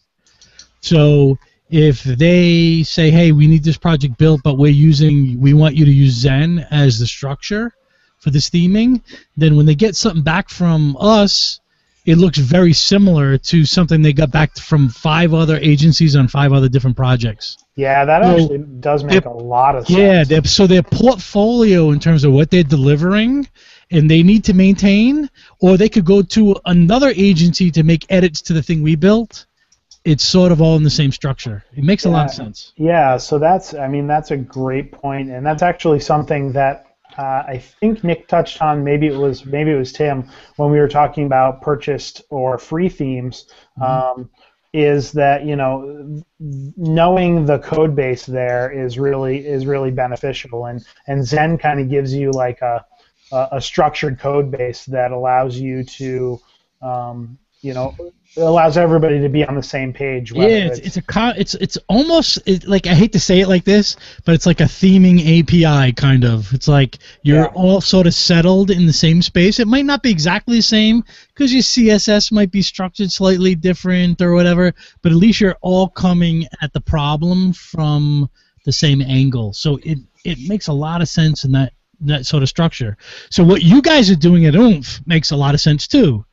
So if they say, hey, we need this project built, but we want you to use Zen as the structure for this theming, then when they get something back from us, it looks very similar to something they got back from 5 other agencies on 5 other different projects. Yeah, that actually does make a lot of sense. Yeah, so their portfolio in terms of what they're delivering and they need to maintain, or they could go to another agency to make edits to the thing we built. It's sort of all in the same structure. It makes a lot of sense. Yeah, so that's a great point, and that's actually something that I think Nick touched on. Maybe it was Tim when we were talking about purchased or free themes. Is that knowing the code base there is really beneficial, and Zen kind of gives you like a structured code base that allows you to it allows everybody to be on the same page. Yeah, it's almost like, I hate to say it like this, but it's like a theming API kind of. It's like you're all sort of settled in the same space. It might not be exactly the same because your CSS might be structured slightly different or whatever, but at least you're all coming at the problem from the same angle. So it makes a lot of sense in that sort of structure. So what you guys are doing at Oomph makes a lot of sense too.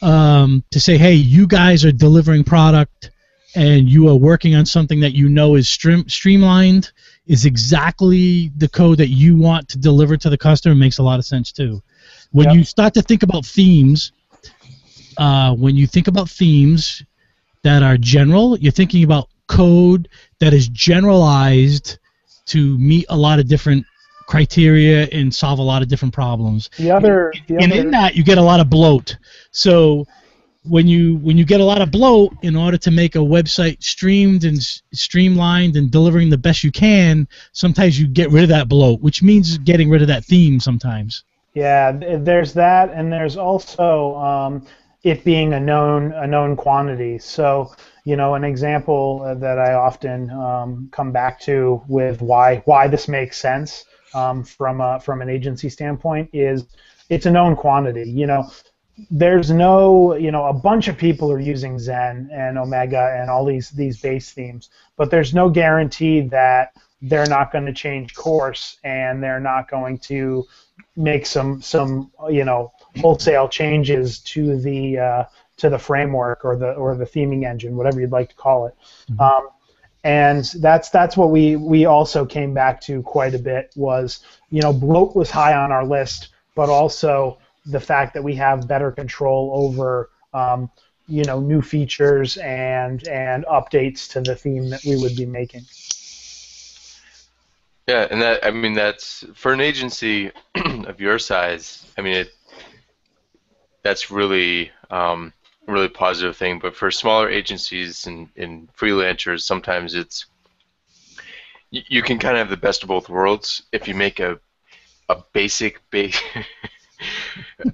To say, hey, you guys are delivering product and you are working on something that you know is streamlined, is exactly the code that you want to deliver to the customer, makes a lot of sense too. When you start to think about themes, that are general, you're thinking about code that is generalized to meet a lot of different criteria and solve a lot of different problems. And in that you get a lot of bloat. So when you get a lot of bloat, in order to make a website streamed and streamlined and delivering the best you can, sometimes you get rid of that bloat, which means getting rid of that theme sometimes. Yeah, there's that, and there's also it being a known quantity. So an example that I often come back to with why this makes sense from an agency standpoint is it's a known quantity. There's no, a bunch of people are using Zen and Omega and all these base themes, but there's no guarantee that they're not going to change course and they're not going to make some wholesale changes to the framework or the theming engine, whatever you'd like to call it. Mm-hmm. And that's what we also came back to quite a bit was, bloat was high on our list, but also the fact that we have better control over, new features and updates to the theme that we would be making. Yeah, and that's for an agency of your size. That's really a really positive thing. But for smaller agencies and freelancers, sometimes you can kind of have the best of both worlds if you make a basic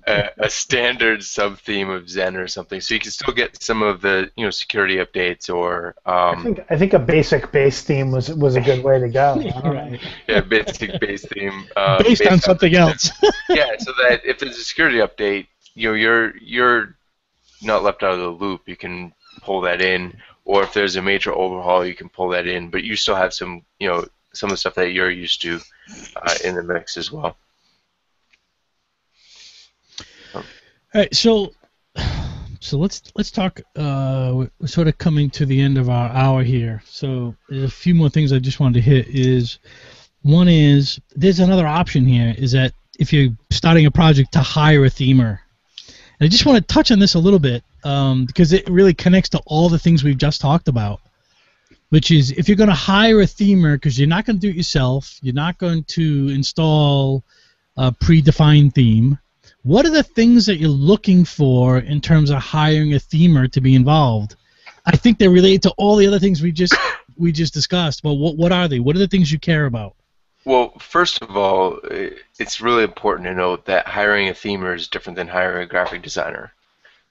a standard sub theme of Zen or something, so you can still get some of the security updates or. I think a basic base theme was a good way to go. Right. Yeah, basic base theme based on something else. Yeah, so that if there's a security update, you're not left out of the loop. You can pull that in, or if there's a major overhaul, you can pull that in, but you still have some some of the stuff that you're used to in the mix as well. All right, so let's talk. We're sort of coming to the end of our hour here. So there's a few more things I just wanted to hit. One is there's another option here. Is that if you're starting a project to hire a themer, and I just want to touch on this a little bit because it really connects to all the things we've just talked about. Which is if you're going to hire a themer, because you're not going to do it yourself, you're not going to install a predefined theme. What are the things that you're looking for in terms of hiring a themer to be involved? I think they're related to all the other things we just discussed. But what are they? What are the things you care about? Well, first of all, it's really important to note that hiring a themer is different than hiring a graphic designer.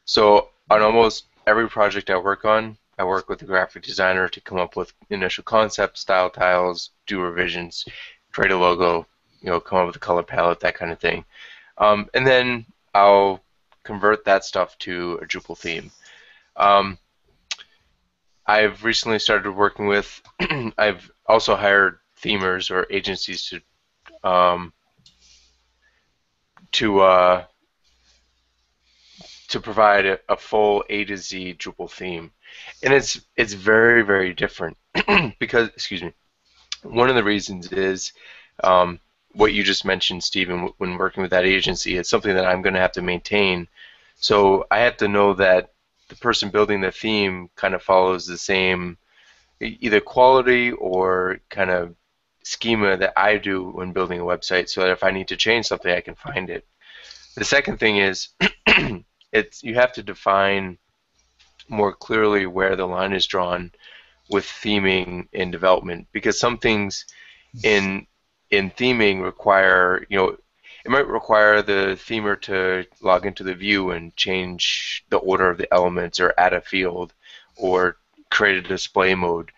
So on almost every project I work on, I work with a graphic designer to come up with initial concept, style tiles, do revisions, create a logo, come up with a color palette, that kind of thing. And then I'll convert that stuff to a Drupal theme. I've recently started working with, I've also hired themers or agencies to provide a full A to Z Drupal theme. And it's very, very different because, excuse me, one of the reasons is what you just mentioned, Stephen, when working with that agency. It's something that I'm going to have to maintain. So I have to know that the person building the theme kind of follows the same either quality or kind of schema that I do when building a website, so that if I need to change something, I can find it. The second thing is you have to define more clearly where the line is drawn with theming in development, because some things in theming require, it might require the themer to log into the view and change the order of the elements or add a field or create a display mode.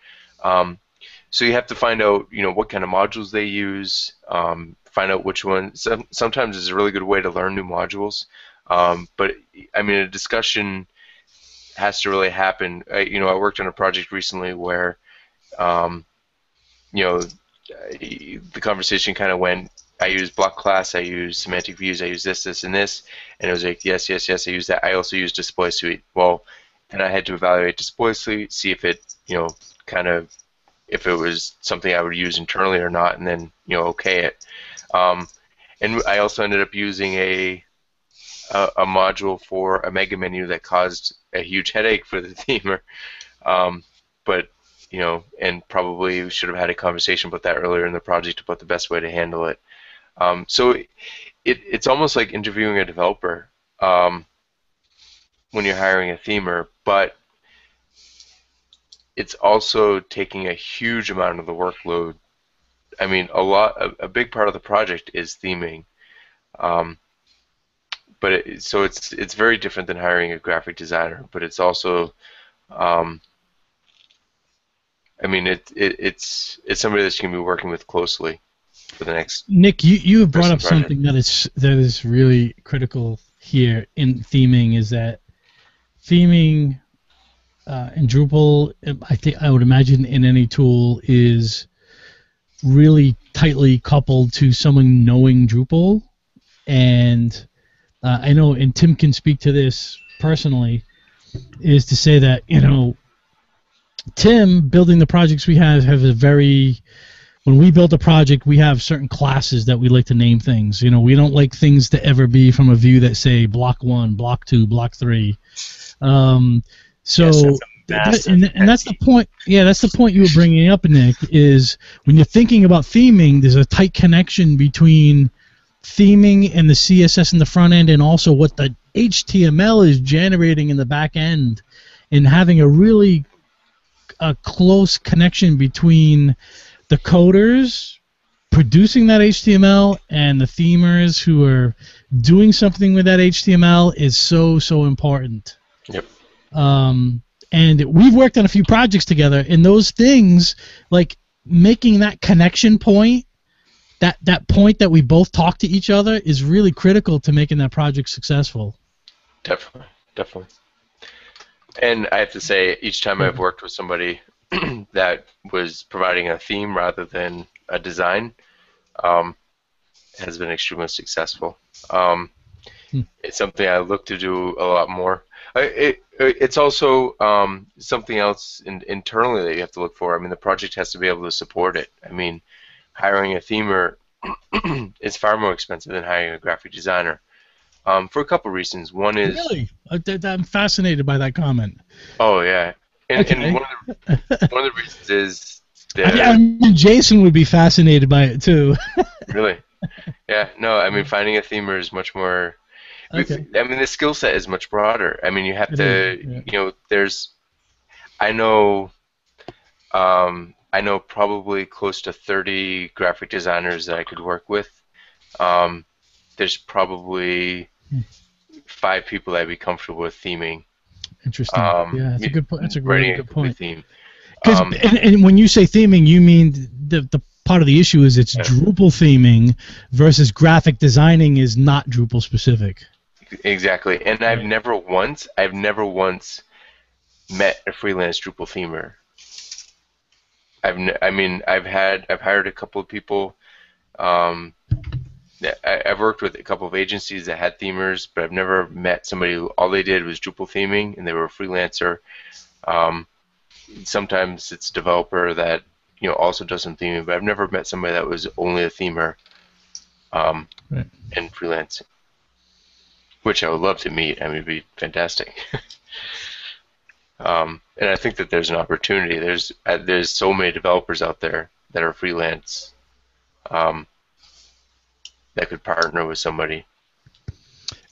So you have to find out, what kind of modules they use, find out which one. Sometimes it's a really good way to learn new modules, but I mean, a discussion has to really happen. I worked on a project recently where, the conversation kind of went, I use block class, I use semantic views, I use this, and this, and it was like, yes, I use that. I also use display suite. Well, then I had to evaluate display suite, see if it, if it was something I would use internally or not, and then, okay it. And I also ended up using a module for a mega menu that caused a huge headache for the themer, but and probably should have had a conversation about that earlier in the project about the best way to handle it. So it's almost like interviewing a developer when you're hiring a themer, but it's also taking a huge amount of the workload. I mean, a big part of the project is theming. So it's very different than hiring a graphic designer, but it's also, I mean, it's somebody that you can be working with closely for the next. Nick, you have brought up project. something that is really critical here in theming, is that theming in Drupal, I would imagine in any tool, is really tightly coupled to someone knowing Drupal. And I know, and Tim can speak to this personally, is to say that, Tim, building the projects we have a very, when we build a project, we have certain classes that we like to name things. We don't like things to ever be from a view that say block 1, block 2, block 3. So, yes, and that's the point. Yeah, that's the point you were bringing up, Nick. Is when you're thinking about theming, there's a tight connection between theming and the CSS in the front end, and also what the HTML is generating in the back end, and having a really close connection between the coders producing that HTML and the themers who are doing something with that HTML is so important. Yep. And we've worked on a few projects together, and those things, like making that connection point, that point that we both talk to each other, is really critical to making that project successful. Definitely. And I have to say, each time I've worked with somebody that was providing a theme rather than a design has been extremely successful. It's something I look to do a lot more. It's also something else internally that you have to look for. I mean, the project has to be able to support it. I mean, hiring a themer is far more expensive than hiring a graphic designer for a couple reasons. One is... Really? I'm fascinated by that comment. Oh, yeah. And, okay. and one of the reasons is that... I mean, Jason would be fascinated by it, too. Really? Yeah, no, I mean, finding a themer is much more... Okay. I mean, the skill set is much broader. I mean, you have to, yeah. you know, there's... I know probably close to 30 graphic designers that I could work with. There's probably 5 people that I'd be comfortable with theming. Interesting. Yeah, that's a good point. That's a really good point. Because and when you say theming, you mean the part of the issue is it's Drupal theming versus graphic designing is not Drupal specific. Exactly. And I've never once met a freelance Drupal themer. I've hired a couple of people. I've worked with a couple of agencies that had themers, but I've never met somebody who all they did was Drupal theming and they were a freelancer. Sometimes it's a developer that also does some theming, but I've never met somebody that was only a themer and freelancing, which I would love to meet. I mean, it'd be fantastic. And I think that there's an opportunity. There's so many developers out there that are freelance that could partner with somebody.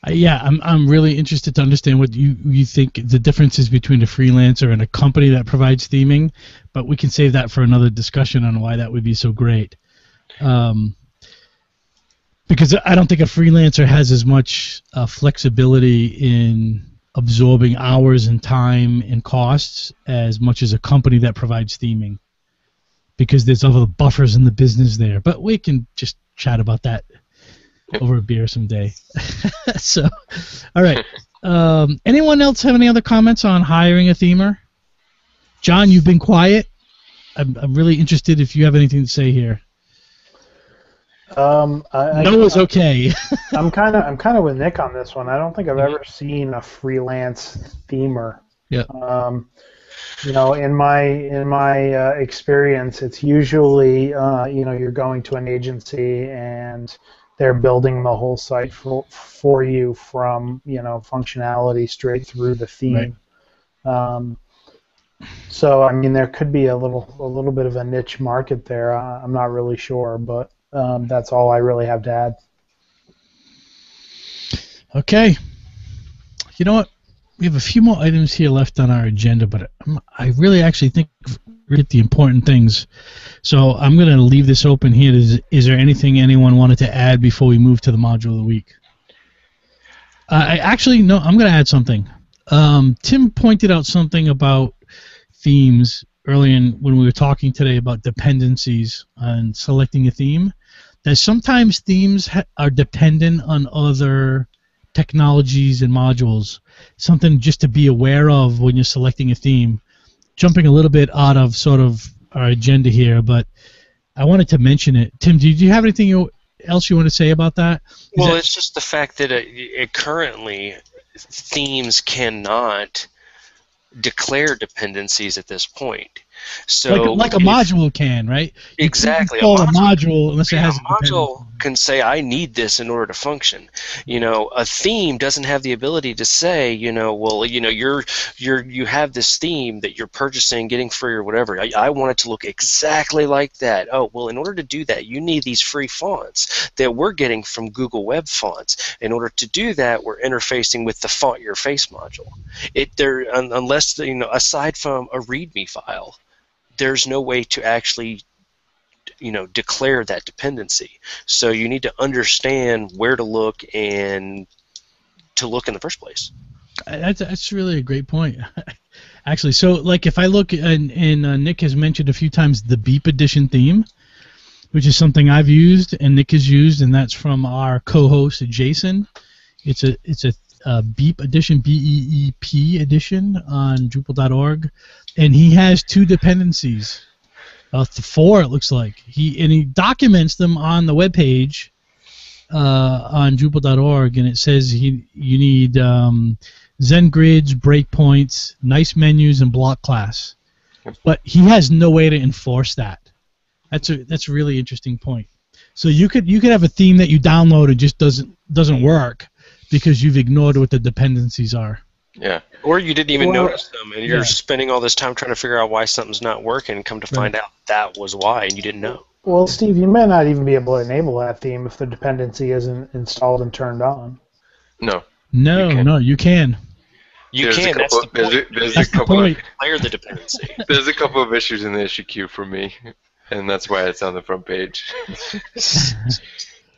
I'm really interested to understand what you think the differences between a freelancer and a company that provides theming, but we can save that for another discussion on why that would be so great. Because I don't think a freelancer has as much flexibility in absorbing hours and time and costs as much as a company that provides theming, because there's other buffers in the business there. But we can just chat about that over a beer someday. So, all right. Anyone else have any other comments on hiring a themer? John, you've been quiet. I'm really interested if you have anything to say here. Noah's okay. I'm kind of with Nick on this one. I don't think I've ever seen a freelance themer. Yeah. In my experience, it's usually you're going to an agency and they're building the whole site for you from functionality straight through the theme. Right. So I mean, there could be a little bit of a niche market there. I'm not really sure, but that's all I really have to add. Okay. You know what? We have a few more items here left on our agenda, but I really actually think we hit the important things. So I'm going to leave this open here. Is there anything anyone wanted to add before we move to the module of the week? I'm going to add something. Tim pointed out something about themes earlier when we were talking today about dependencies and selecting a theme. That sometimes themes are dependent on other technologies and modules. Something just to be aware of when you're selecting a theme. Jumping a little bit out of sort of our agenda here, but I wanted to mention it. Tim, did you have anything else you want to say about that? It's just the fact that currently themes cannot declare dependencies at this point. So like a module can, right? Exactly. You can call a module unless it has a module can say, I need this in order to function. A theme doesn't have the ability to say, you have this theme that you're purchasing, getting free or whatever. I want it to look exactly like that. Oh, well, in order to do that, you need these free fonts that we're getting from Google Web Fonts. In order to do that, we're interfacing with the Font Your Face module. Unless, aside from a README file, there's no way to actually declare that dependency. So you need to understand where to look and to look in the first place. That's really a great point. Actually, so like if I look, and Nick has mentioned a few times the Beep Edition theme, which is something I've used and Nick has used, and that's from our co-host Jason. It's a Beep Edition, BEEP edition on Drupal.org, and he has 2 dependencies. 4, it looks like. He documents them on the webpage on Drupal.org, and it says you need Zen grids, breakpoints, nice menus, and block class. But he has no way to enforce that. That's a really interesting point. So you could have a theme that you download and just doesn't work because you've ignored what the dependencies are. Yeah. Or you didn't even notice them, and you're spending all this time trying to figure out why something's not working, and come to find out that was why, and you didn't know. Well, Steve, you may not even be able to enable that theme if the dependency isn't installed and turned on. No. No, you can. You can. That's the point. There's a couple. Declare the dependency. There's a couple of issues in the issue queue for me, and that's why it's on the front page.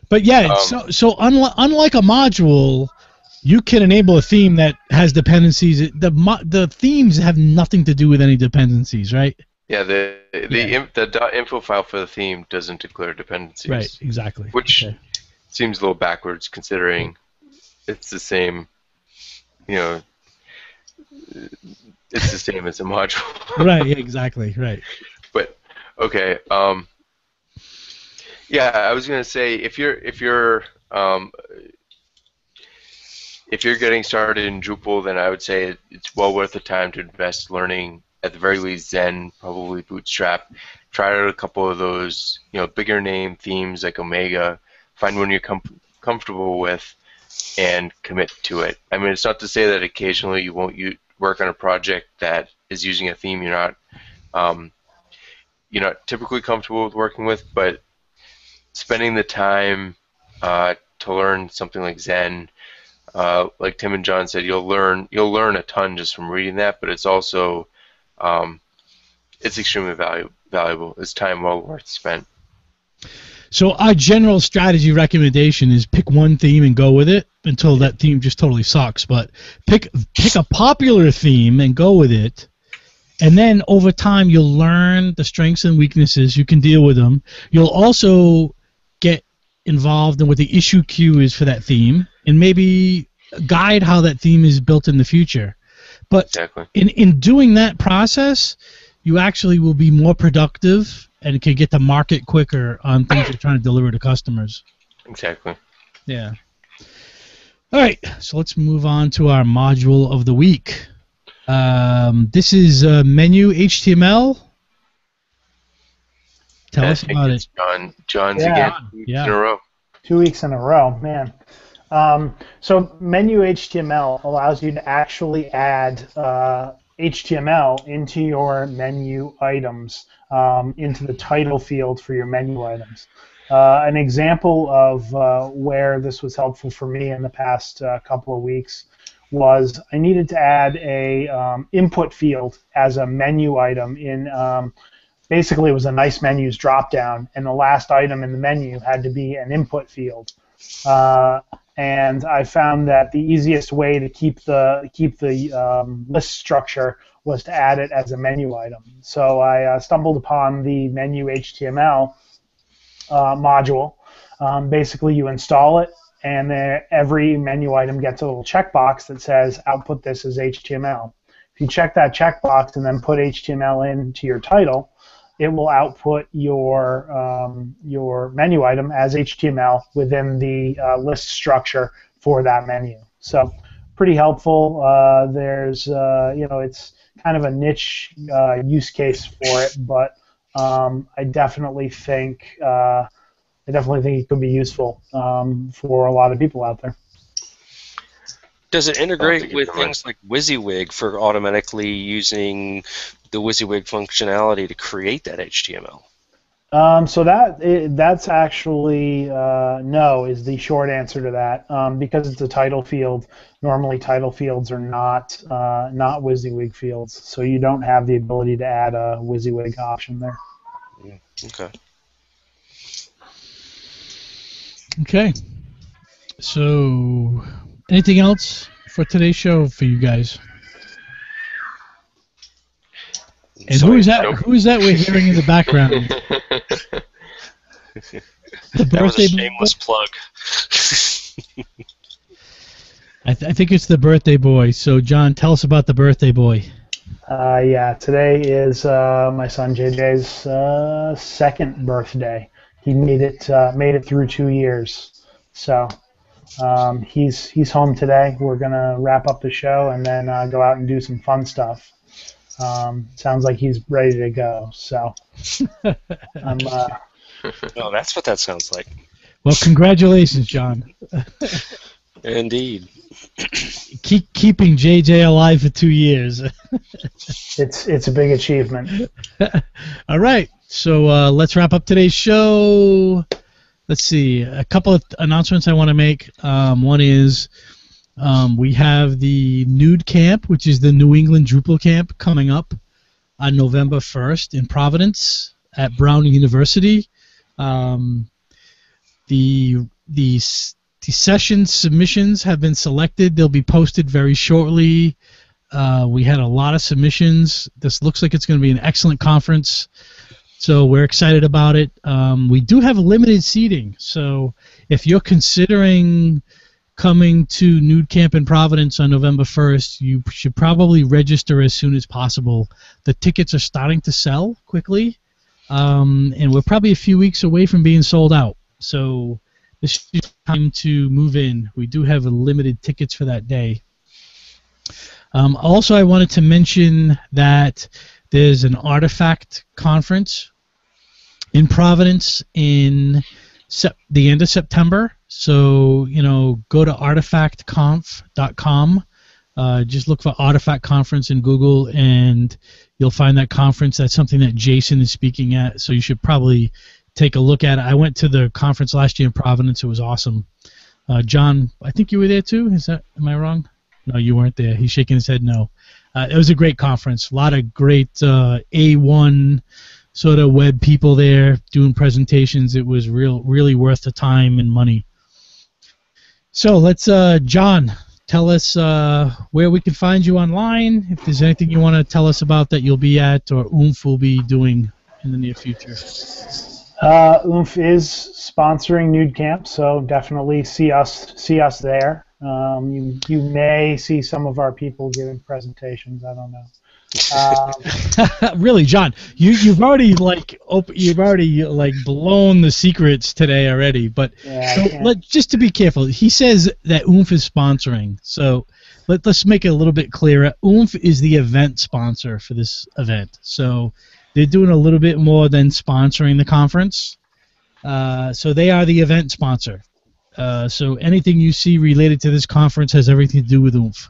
But yeah, so unlike a module, you can enable a theme that has dependencies. The themes have nothing to do with any dependencies, right? Yeah, the .info file for the theme doesn't declare dependencies. Right, exactly. Which seems a little backwards considering it's the same, it's the same as a module. Right, exactly, right. But okay, yeah, I was gonna say if you're getting started in Drupal, then I would say it's well worth the time to invest learning at the very least Zen, probably Bootstrap. Try out a couple of those, bigger name themes like Omega. Find one you're comfortable with, and commit to it. I mean, it's not to say that occasionally you won't work on a project that is using a theme you're not typically comfortable with working with, but spending the time to learn something like Zen, like Tim and John said, you'll learn a ton just from reading that, but it's also it's extremely valuable. It's time well worth spent. So our general strategy recommendation is pick one theme and go with it until that theme just totally sucks. But pick a popular theme and go with it, and then over time you'll learn the strengths and weaknesses. You can deal with them. You'll also get involved in what the issue queue is for that theme, and maybe guide how that theme is built in the future. But exactly. in doing that process, you actually will be more productive and can get to market quicker on things you're trying to deliver to customers. Exactly. Yeah. All right, so let's move on to our module of the week. This is menu HTML. Tell us about it. John's again. In a row. 2 weeks in a row, man. So menu HTML allows you to actually add HTML into your menu items, into the title field for your menu items. An example of where this was helpful for me in the past couple of weeks was I needed to add a input field as a menu item in basically it was a nice menus dropdown, and the last item in the menu had to be an input field. And I found that the easiest way to keep the list structure was to add it as a menu item. So I stumbled upon the menu HTML module. Basically, you install it, and every menu item gets a little checkbox that says output this as HTML. If you check that checkbox and then put HTML into your title, it will output your menu item as HTML within the list structure for that menu. So pretty helpful. There's it's kind of a niche use case for it, but I definitely think it could be useful for a lot of people out there. Does it integrate with things like WYSIWYG for automatically using the WYSIWYG functionality to create that HTML? So that's actually no is the short answer to that, because it's a title field. Normally, title fields are not WYSIWYG fields, so you don't have the ability to add a WYSIWYG option there. Okay. Okay. So, anything else for today's show for you guys? And who is that? Nope. Who is that we're hearing in the background? The that was a shameless plug. I think it's the birthday boy. So, John, tell us about the birthday boy. Yeah, today is my son JJ's second birthday. He made it through 2 years. So he's home today. We're gonna wrap up the show and then go out and do some fun stuff. Sounds like he's ready to go. So I'm. No, that's what that sounds like. Well, congratulations, John. Indeed. Keeping JJ alive for 2 years. It's a big achievement. All right, so let's wrap up today's show. Let's see, a couple of announcements I want to make. One is we have the Nude Camp, which is the New England Drupal Camp, coming up on November 1st in Providence at Brown University. The session submissions have been selected. They'll be posted very shortly. We had a lot of submissions. This looks like it's going to be an excellent conference, so we're excited about it. We do have limited seating, so if you're considering coming to Nude Camp in Providence on November 1st, you should probably register as soon as possible. The tickets are starting to sell quickly, and we're probably a few weeks away from being sold out. So this is time to move in. We do have limited tickets for that day. Also, I wanted to mention that there's an Artifact conference in Providence in the end of September. So, go to artifactconf.com. Just look for Artifact Conference in Google, and you'll find that conference. That's something that Jason is speaking at, so you should probably take a look at it. I went to the conference last year in Providence. It was awesome. John, I think you were there too. Am I wrong? No, you weren't there. He's shaking his head no. It was a great conference. A lot of great A1 sort of web people there doing presentations. It was really worth the time and money. So let's, John, tell us where we can find you online. If there's anything you want to tell us about that you'll be at or Oomph will be doing in the near future. Oomph is sponsoring Nude Camp, so definitely see us there. You may see some of our people giving presentations. I don't know. Really, John, you've already blown the secrets today already. But yeah, just to be careful, he says that Oomph is sponsoring. So let's make it a little bit clearer. Oomph is the event sponsor for this event. So they're doing a little bit more than sponsoring the conference. So they are the event sponsor. So anything you see related to this conference has everything to do with Oomph.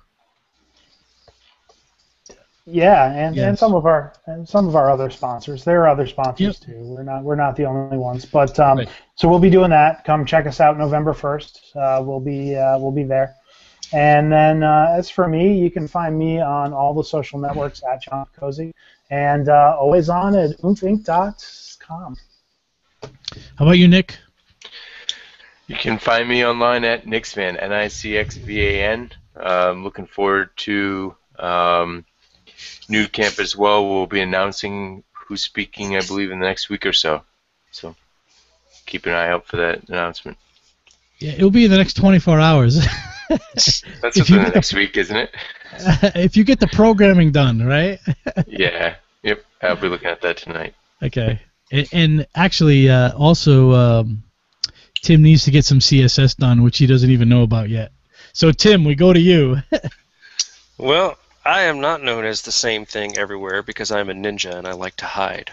Yeah, and some of our other sponsors. There are other sponsors too. We're not the only ones. But right. So we'll be doing that. Come check us out November 1st. We'll be there. And then as for me, you can find me on all the social networks at John Cozy, and always on at oomphinc.com. How about you, Nick? You can find me online at Nixvan, Nicxvan. I'm looking forward to Nude Camp as well. We'll be announcing who's speaking, I believe, in the next week or so. So keep an eye out for that announcement. Yeah, it'll be in the next 24 hours. That's within the next week, isn't it? If you get the programming done, right? Yeah. Yep. I'll be looking at that tonight. Okay. And actually, also, Tim needs to get some CSS done, which he doesn't even know about yet. So, Tim, we go to you. Well, I am not known as the same thing everywhere because I'm a ninja and I like to hide.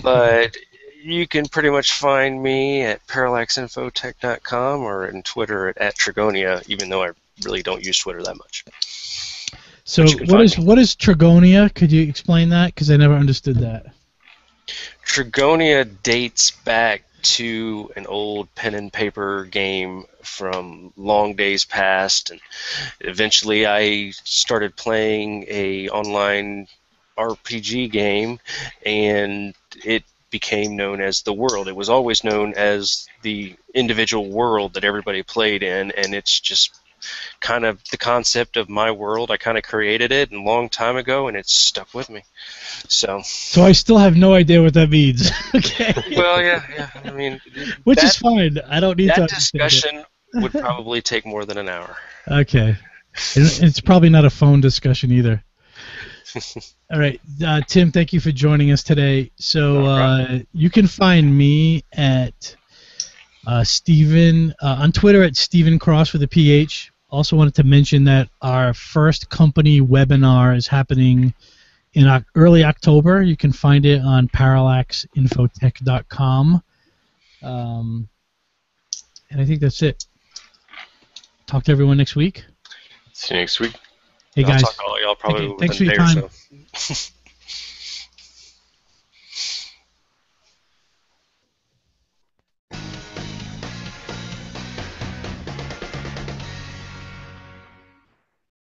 But you can pretty much find me at parallaxinfotech.com or on Twitter at Trigonia, even though I really don't use Twitter that much. So what is Trigonia? Could you explain that? Because I never understood that. Trigonia dates back to an old pen and paper game from long days past, and eventually I started playing a online RPG game, and it became known as the world. It was always known as the individual world that everybody played in, and it's just kind of the concept of my world. I kind of created it a long time ago, and it's stuck with me. So I still have no idea what that means. Okay. Well, yeah. I mean, which is fine. I don't need that to discussion would probably take more than an hour. Okay. It's probably not a phone discussion either. All right, Tim, thank you for joining us today. So you can find me at Steven on Twitter at Steven Cross with a PH. Also wanted to mention that our first company webinar is happening in early October. You can find it on parallaxinfotech.com. And I think that's it. Talk to everyone next week. See you next week. Hey, guys. I'll talk to all y'all probably Thanks for within your a day time. or so.